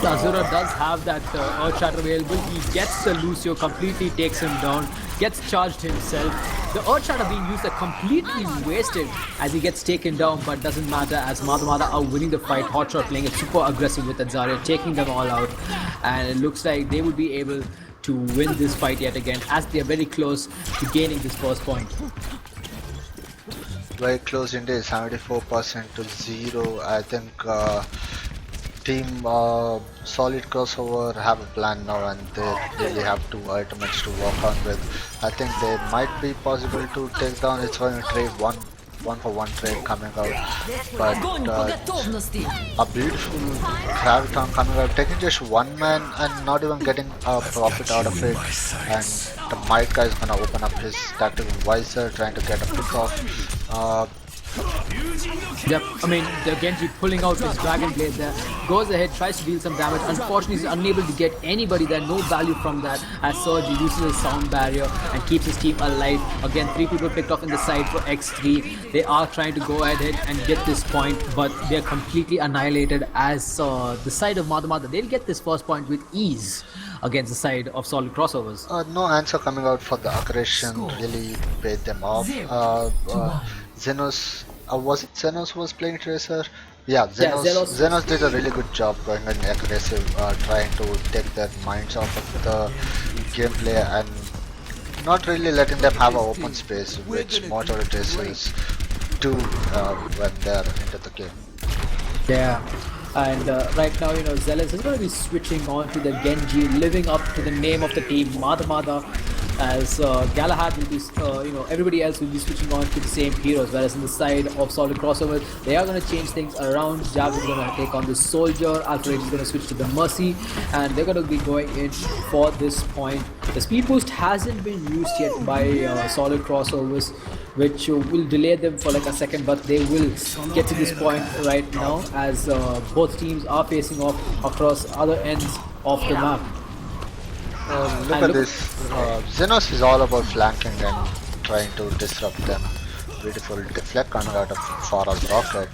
[SPEAKER 2] Azura does have that Earth Shatter available. He gets the Lucio, completely takes him down, gets charged himself. The Earth Shatter being used are completely wasted as he gets taken down, but doesn't matter as Mada Mada are winning the fight. Hot Shot playing it super aggressive with Zarya, taking them all out, and it looks like they will be able to win this fight yet again as they are very close to gaining this first point.
[SPEAKER 4] Very close indeed, 74% to 0. I think team solid crossover have a plan now, and they really have 2 ultimates to work on with. I think they might be possible to take down. It's going to trade one for one trade coming out, but a beautiful Graviton coming out, taking just one man and not even getting a profit out of it. And the Might guy is gonna open up his tactical visor, trying to get a pick off.
[SPEAKER 2] Yep, I mean, the Genji pulling out his Dragon Blade there, goes ahead, tries to deal some damage. Unfortunately, he's unable to get anybody there, no value from that, as Surge uses his sound barrier and keeps his team alive. Again, 3 people picked off in the side for X3. They are trying to go ahead and get this point, but they're completely annihilated as the side of Mada Mada, they'll get this first point with ease against the side of solid crossovers.
[SPEAKER 4] No answer coming out for the aggression, really paid them off. Zenos, was it Zenos who was playing Tracer? Yeah, Zenos did a really good job going in aggressive, trying to take their minds off of the gameplay and not really letting them have an open space, which mortar Tracers do when they're into the game.
[SPEAKER 2] Yeah. And right now, you know, Zealous is going to be switching on to the Genji, living up to the name of the team, Mada Mada, as Galahad will be, you know, everybody else will be switching on to the same heroes, whereas in the side of solid crossover, they are going to change things around. Jab is going to take on the Soldier, Alpha Rage is going to switch to the Mercy, and they're going to be going in for this point. The speed boost hasn't been used yet by solid crossovers, which will delay them for like a second, but they will get to this point right now as both teams are facing off across other ends of the map.
[SPEAKER 4] Look at this, Zenos is all about flanking and trying to disrupt them. Beautiful deflect coming out of Farah's rocket.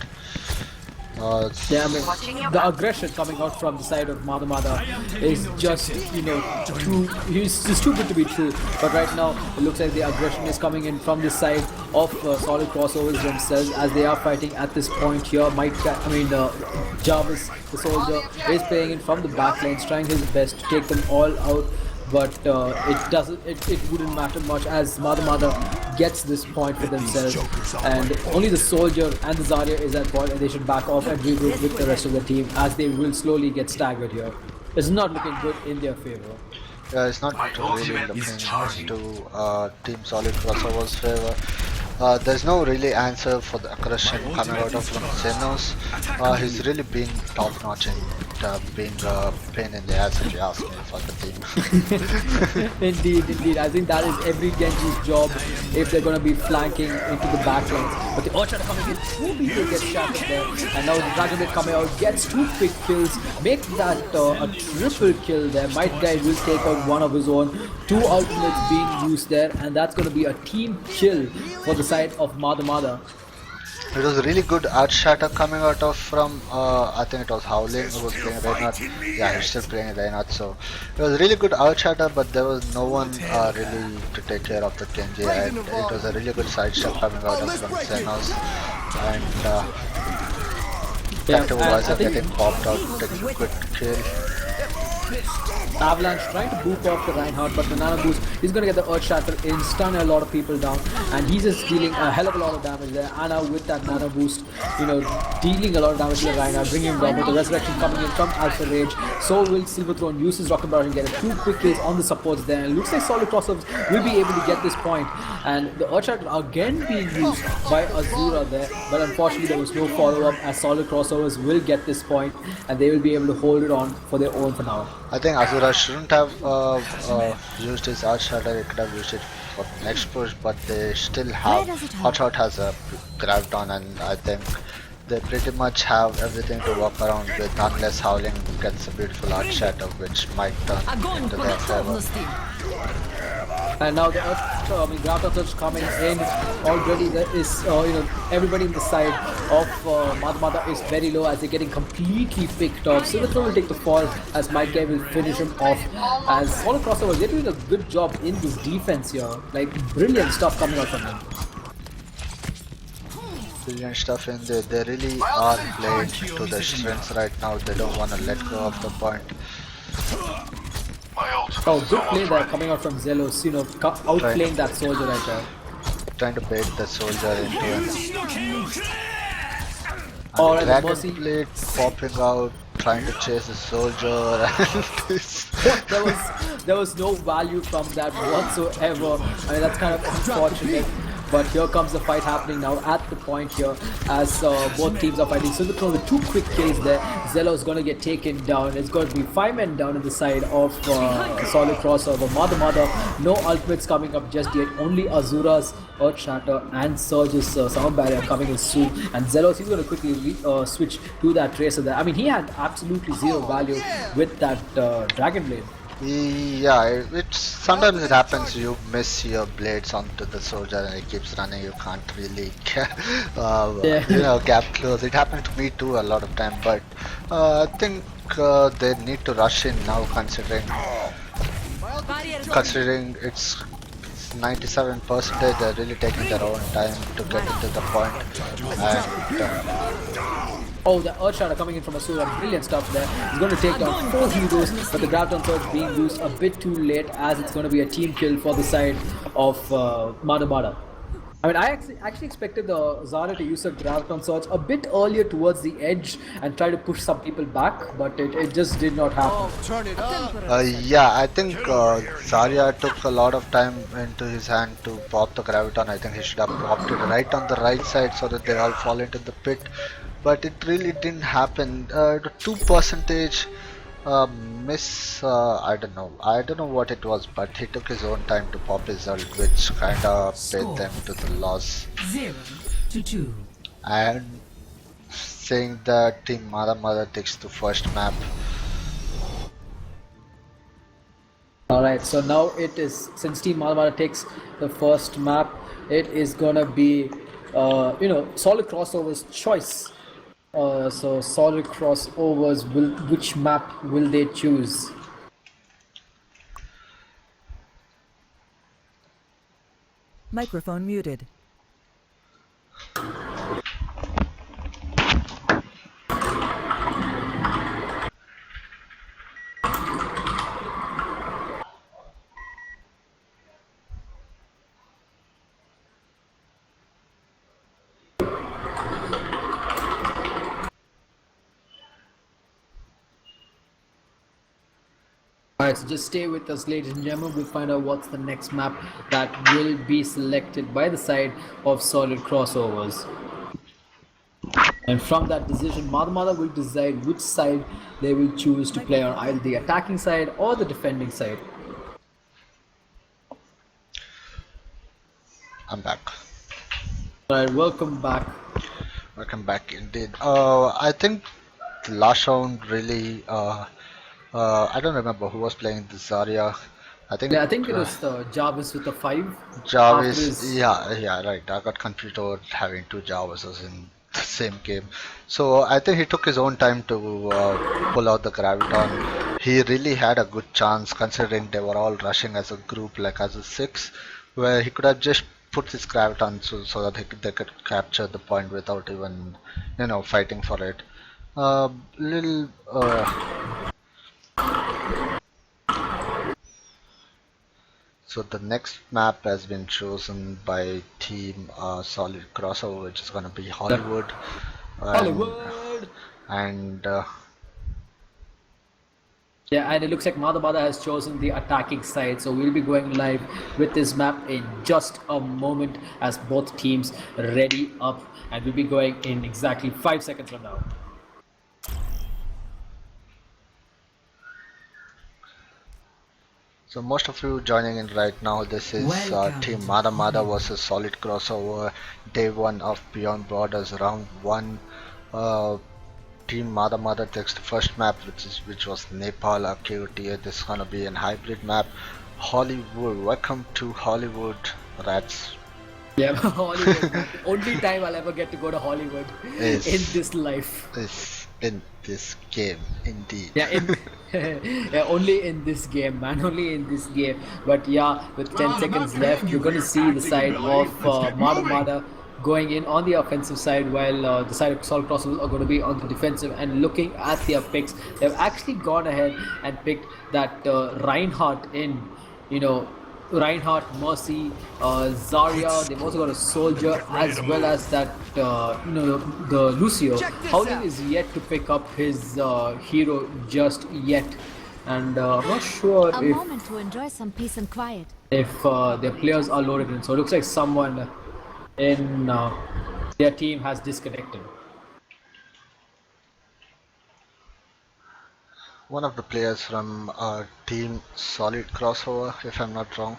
[SPEAKER 2] Yeah, I mean, the aggression coming out from the side of Mada Mada is just, too, he's just too good to be true. But right now, it looks like the aggression is coming in from the side of solid crossovers themselves as they are fighting at this point here. Jarvis, the soldier, is playing in from the back lanes, trying his best to take them all out. But it wouldn't matter much as Mada Mada gets this point for themselves, and only the soldier and the Zarya is at point, and they should back off and regroup with the rest of the team as they will slowly get staggered here. It's not looking good in their favor.
[SPEAKER 4] Yeah, it's not really looking to Team Solid Crossover's favor. There's no really answer for the aggression coming out of from Xenos. He's really been top-notch and being a pain in the ass if you ask me for the team.
[SPEAKER 2] Indeed. I think that is every Genji's job if they're going to be flanking into the back lanes. But the Orchard coming in, 2 people get shattered there. And now the Dragon Blade coming out, gets 2 quick kills, make that a triple kill there. Might Guy will take out one of his own. 2 ultimates being used there, and that's going to be a team kill for the side of Mada Mada.
[SPEAKER 4] It was a really good Earth Shatter coming out of from, I think it was Howling who was playing Reinhardt. Yeah, he's still playing Reinhardt, so it was a really good Earth Shatter, but there was no one really to take care of the Genji, and it was a really good side step coming out of from Xenos. And Active getting popped out, taking a quick kill.
[SPEAKER 2] Avalanche trying to boop off the Reinhardt, but the Nano Boost is going to get the Earth Shatter in, stun a lot of people down, and he's just dealing a hell of a lot of damage there. Ana with that Nano Boost, dealing a lot of damage to the Reinhardt, bringing him down with the Resurrection coming in from Alpha Rage. So will Silverthrone use his Rocket Barrage and get a 2 quick kills on the supports there, and it looks like Solid Crossovers will be able to get this point. And the Earth Shatter again being used by Azura there, but unfortunately there was no follow-up as Solid Crossovers will get this point, and they will be able to hold it on for their own for now.
[SPEAKER 4] I think Azura shouldn't have used his Earth Shatter, he could have used it for the next push, but they still have, Hotshot has a Graviton, and I think they pretty much have everything to work around with unless Howling gets a beautiful Earth Shatter which might turn into their favor.
[SPEAKER 2] And now the Graviton is coming in already. There is, everybody in the side of Mada Mada is very low as they're getting completely picked off. Silverthrone will take the fall as Mike Guy will finish him off. As Solid Crossovers, they're doing a good job in this defense here. Like, brilliant stuff coming out from them.
[SPEAKER 4] Brilliant stuff in there. They really are played to their strengths right now. They don't want to let go of the point.
[SPEAKER 2] Oh, good play there coming out from Zelos, outplaying that soldier right there.
[SPEAKER 4] Trying to bait the soldier into it.
[SPEAKER 2] Alright,
[SPEAKER 4] Dragon
[SPEAKER 2] Mercy.
[SPEAKER 4] Blade popping out, trying to chase the soldier.
[SPEAKER 2] there was no value from that whatsoever. I mean, that's kind of unfortunate. But here comes the fight happening now at the point here as both teams are fighting. Silverthrone with 2 quick kills there. Zelo is going to get taken down. It's going to be 5 men down on the side of Solid Crossover. Mada Mada, no ultimates coming up just yet. Only Azura's Earth Shatter and Surge's Sound Barrier coming in soon. And Zelos, he's going to quickly switch to that Tracer there. I mean, he had absolutely zero value with that Dragon Blade.
[SPEAKER 4] Yeah, sometimes it happens. You miss your blades onto the soldier and it keeps running. You can't really, gap close. It happened to me too a lot of time. But I think they need to rush in now, considering it's 97%. They're really taking their own time to get into the point. And,
[SPEAKER 2] oh, the Earth Shatter coming in from Asura, brilliant stuff there. He's going to take down 4 heroes, but the Graviton Surge being used a bit too late as it's going to be a team kill for the side of Mada Mada. I mean, I actually expected the Zarya to use a Graviton Surge a bit earlier towards the edge and try to push some people back, but it just did not happen.
[SPEAKER 4] Yeah, I think Zarya took a lot of time into his hand to pop the Graviton. I think he should have popped it right on the right side so that they all fall into the pit. But it really didn't happen. The 2% miss, I don't know what it was, but he took his own time to pop his ult, which kinda paid them to the loss.
[SPEAKER 3] 0-2.
[SPEAKER 4] And saying that Team Mada Mada takes the first map.
[SPEAKER 2] Alright, so now it is, since Team Mada Mada takes the first map, it is gonna be, Solid Crossover's choice So solid crossovers. Which map will they choose?
[SPEAKER 8] Microphone muted.
[SPEAKER 2] Alright, so just stay with us, ladies and gentlemen. We'll find out what's the next map that will be selected by the side of solid crossovers. And from that decision, Mada Mada will decide which side they will choose to play on, either the attacking side or the defending side.
[SPEAKER 4] I'm back.
[SPEAKER 2] Alright, welcome back.
[SPEAKER 4] Welcome back indeed. I think the last round really. I don't remember who was playing the Zarya. I think.
[SPEAKER 2] Yeah, I think it was Jarvis with the 5.
[SPEAKER 4] Jarvis. Yeah, right. I got confused over having two Jarvises in the same game. So I think he took his own time to pull out the Graviton. He really had a good chance considering they were all rushing as a group, like as a 6, where he could have just put his Graviton so that they could capture the point without even, fighting for it. Little. So the next map has been chosen by Team Solid Crossover, which is gonna be Hollywood.
[SPEAKER 2] Hollywood!
[SPEAKER 4] And
[SPEAKER 2] Yeah, and it looks like Mada Mada has chosen the attacking side, so we'll be going live with this map in just a moment as both teams ready up, and we'll be going in exactly 5 seconds from now.
[SPEAKER 4] so most of you joining in right now, this is Team Mada Mada versus Solid Crossover, Day 1 of Beyond Borders, Round 1. Team Mada Mada takes the first map, which was Nepal or KOTA. This is gonna be a hybrid map. Hollywood, welcome to Hollywood, Ratz.
[SPEAKER 2] Yeah, Hollywood. Man. Only time I'll ever get to go to Hollywood in this life.
[SPEAKER 4] Is in this game, indeed.
[SPEAKER 2] Yeah, yeah, only in this game, man. Only in this game. But yeah, with 10 seconds left, you're gonna see the side of Mada Mada going in on the offensive side, while the side of Solid Crossovers are going to be on the defensive. And looking at their picks, they've actually gone ahead and picked that Reinhardt in, Reinhardt, Mercy, Zarya. They've also got a soldier as well as that, the Lucio. Howling is yet to pick up his hero just yet. And I'm not sure
[SPEAKER 9] A moment to enjoy some peace and quiet.
[SPEAKER 2] if their players are loaded in. So it looks like someone in their team has disconnected.
[SPEAKER 4] One of the players from Team Solid Crossover, if I'm not wrong,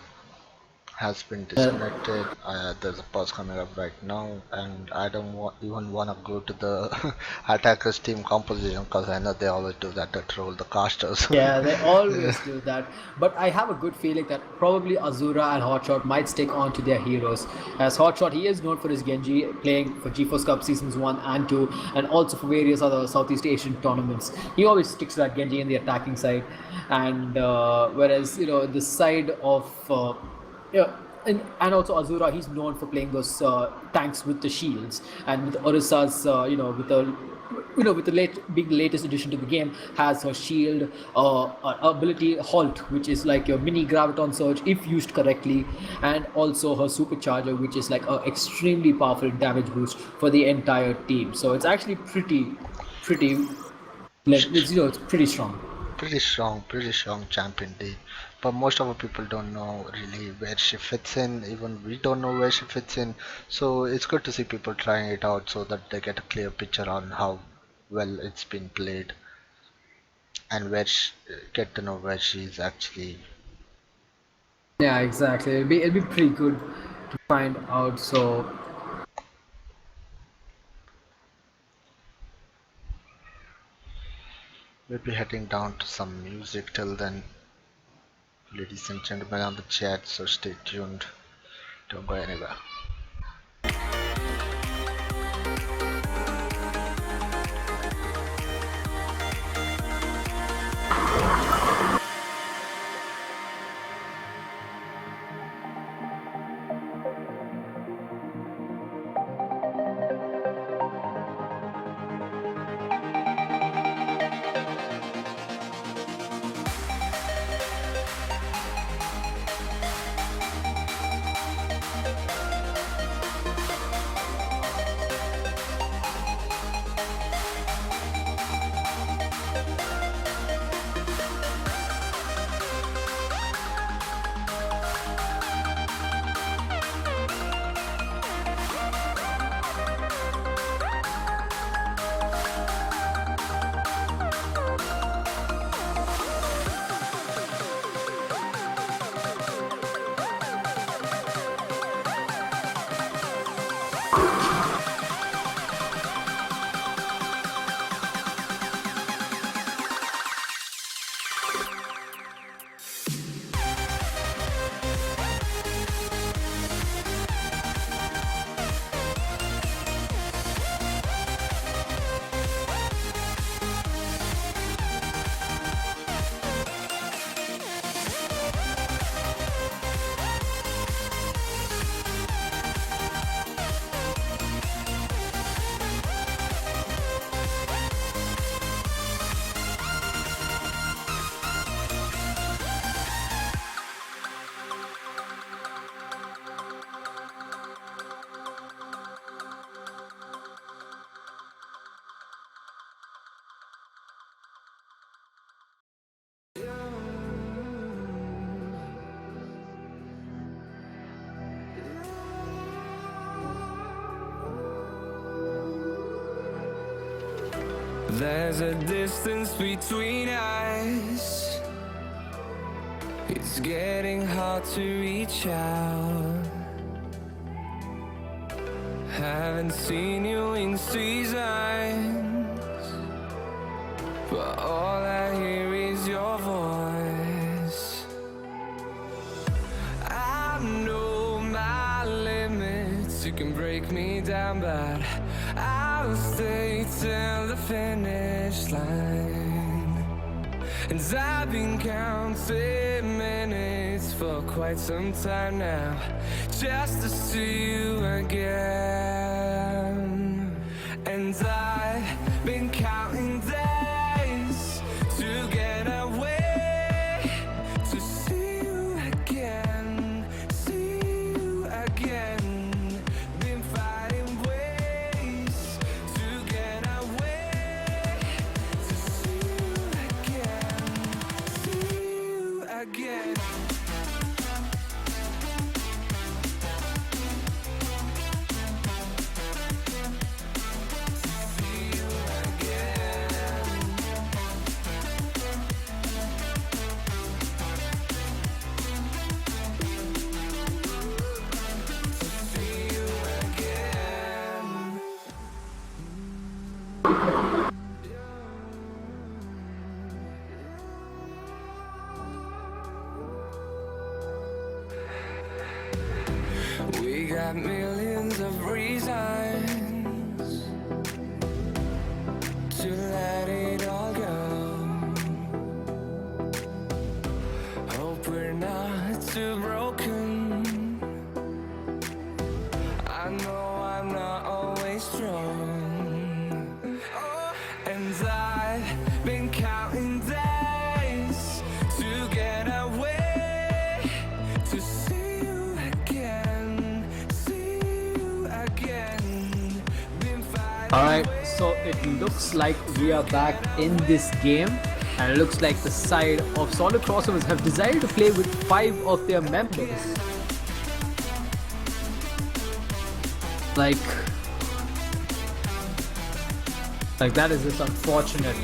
[SPEAKER 4] has been disconnected. There's a pause coming up right now, and I don't even want to go to the attackers team composition because I know they always do that to troll the casters.
[SPEAKER 2] Yeah, they always do that. But I have a good feeling that probably Azura and Hotshot might stick on to their heroes. As Hotshot, he is known for his Genji, playing for GeForce Cup Seasons 1 and 2, and also for various other Southeast Asian tournaments. He always sticks to that Genji in the attacking side. And whereas, the side of... yeah, and also Azura, he's known for playing those tanks with the shields, and with Orisa's, with the being the latest addition to the game, has her shield ability Halt, which is like your mini graviton surge if used correctly, and also her supercharger, which is like an extremely powerful damage boost for the entire team. So it's actually pretty, it's pretty strong.
[SPEAKER 4] Pretty strong champion indeed. But most of the people don't know really where she fits in. Even we don't know where she fits in. So it's good to see people trying it out so that they get a clear picture on how well it's been played, and get to know where she's actually.
[SPEAKER 2] Yeah, exactly. It'll be pretty good to find out. So
[SPEAKER 4] we'll be heading down to some music till then, ladies and gentlemen on the chat, so stay tuned, don't go anywhere.
[SPEAKER 1] There's a distance between us. It's getting hard to reach out. Haven't seen you in seasons, but all I hear is your voice. I know my limits, you can break me down, but I'll stay till the finish line. And I've been counting minutes for quite some time now, just to see you again. And I've been counting days to get away, to see you again, see you again. Been fighting ways to get away, to see you again, see you again. We got millions of reasons to let it all go. Hope we're not too broken. I know I'm not always strong. And I've been counting days to get away, to see you again, see you again. Been fighting.
[SPEAKER 2] Alright, so it looks like we are back in this game, and it looks like the side of Solid Crossovers have decided to play with 5 of their members. Like that is just unfortunate.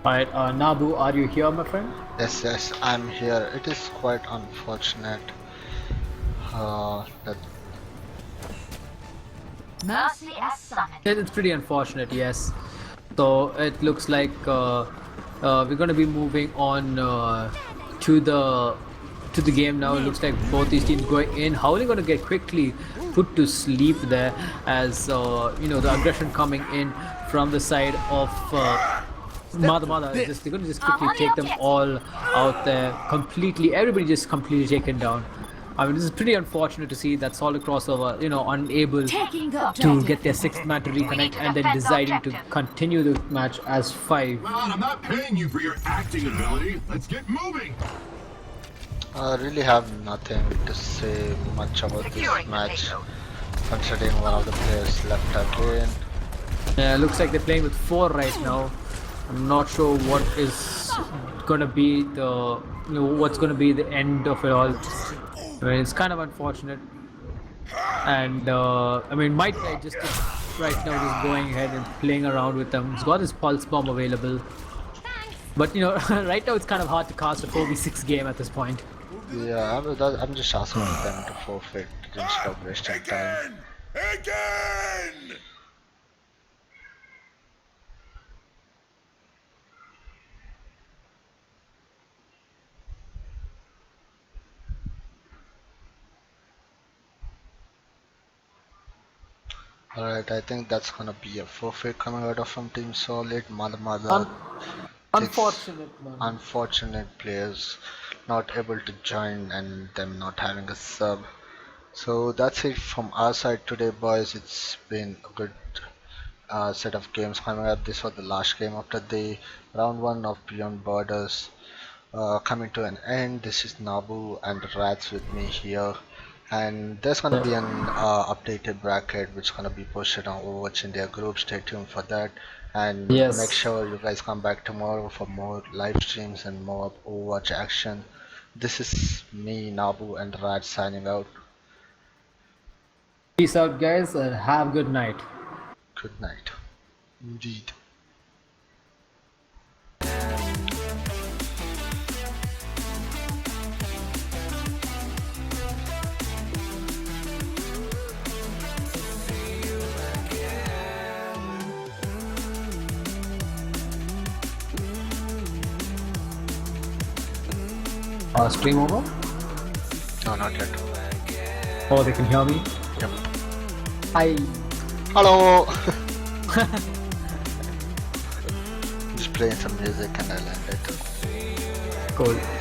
[SPEAKER 2] Alright, Nabu, are you here, my friend?
[SPEAKER 4] Yes, I'm here. It is quite unfortunate that
[SPEAKER 9] Mercy as summon.
[SPEAKER 2] It's pretty unfortunate, yes. So it looks like we're gonna be moving on to the game now. It looks like both these teams going in. Howling gonna get quickly put to sleep there, as you know, the aggression coming in from the side of Mada Mada. They're gonna just quickly take them all out there. Completely, everybody just completely taken down. I mean, this is pretty unfortunate to see that Solid Crossover, you know, unable to get their 6th man to reconnect and then deciding to continue the match as 5.
[SPEAKER 6] I'm not paying you for your acting ability. Let's get moving.
[SPEAKER 4] I really have nothing to say much about this match, considering one of the players left again.
[SPEAKER 2] Yeah, looks like they're playing with 4 right now. I'm not sure what is gonna be the, you know, what's gonna be the end of it all. I mean, it's kind of unfortunate. And I mean, Might just right now just going ahead and playing around with them. He's got his pulse bomb available, but you know, right now it's kind of hard to cast a 4v6 game at this point.
[SPEAKER 4] Yeah, I'm just asking them to forfeit instead of wasting time.
[SPEAKER 6] Again!
[SPEAKER 4] Alright, I think that's gonna be a forfeit coming out of from Team Solid. Mada Mada.
[SPEAKER 2] Unfortunate, man.
[SPEAKER 4] Unfortunate players not able to join and them not having a sub. So that's it from our side today, boys. It's been a good set of games coming up. This was the last game after the round 1 of Beyond Borders coming to an end. This is Nabu and Ratz with me here. And there's gonna be an updated bracket which gonna be posted on Overwatch in their group. Stay tuned for that, and
[SPEAKER 2] Yes.
[SPEAKER 4] make sure you guys come back tomorrow for more live streams and more Overwatch action. This is me, Nabu, and Ratz signing out.
[SPEAKER 2] Peace out, guys, and have a good night.
[SPEAKER 4] Good night. Indeed.
[SPEAKER 2] Stream over?
[SPEAKER 4] No, not yet.
[SPEAKER 2] Oh, they can hear me?
[SPEAKER 4] Yep.
[SPEAKER 2] Hi.
[SPEAKER 4] Hello! Just playing some music and I landed.
[SPEAKER 2] Cool.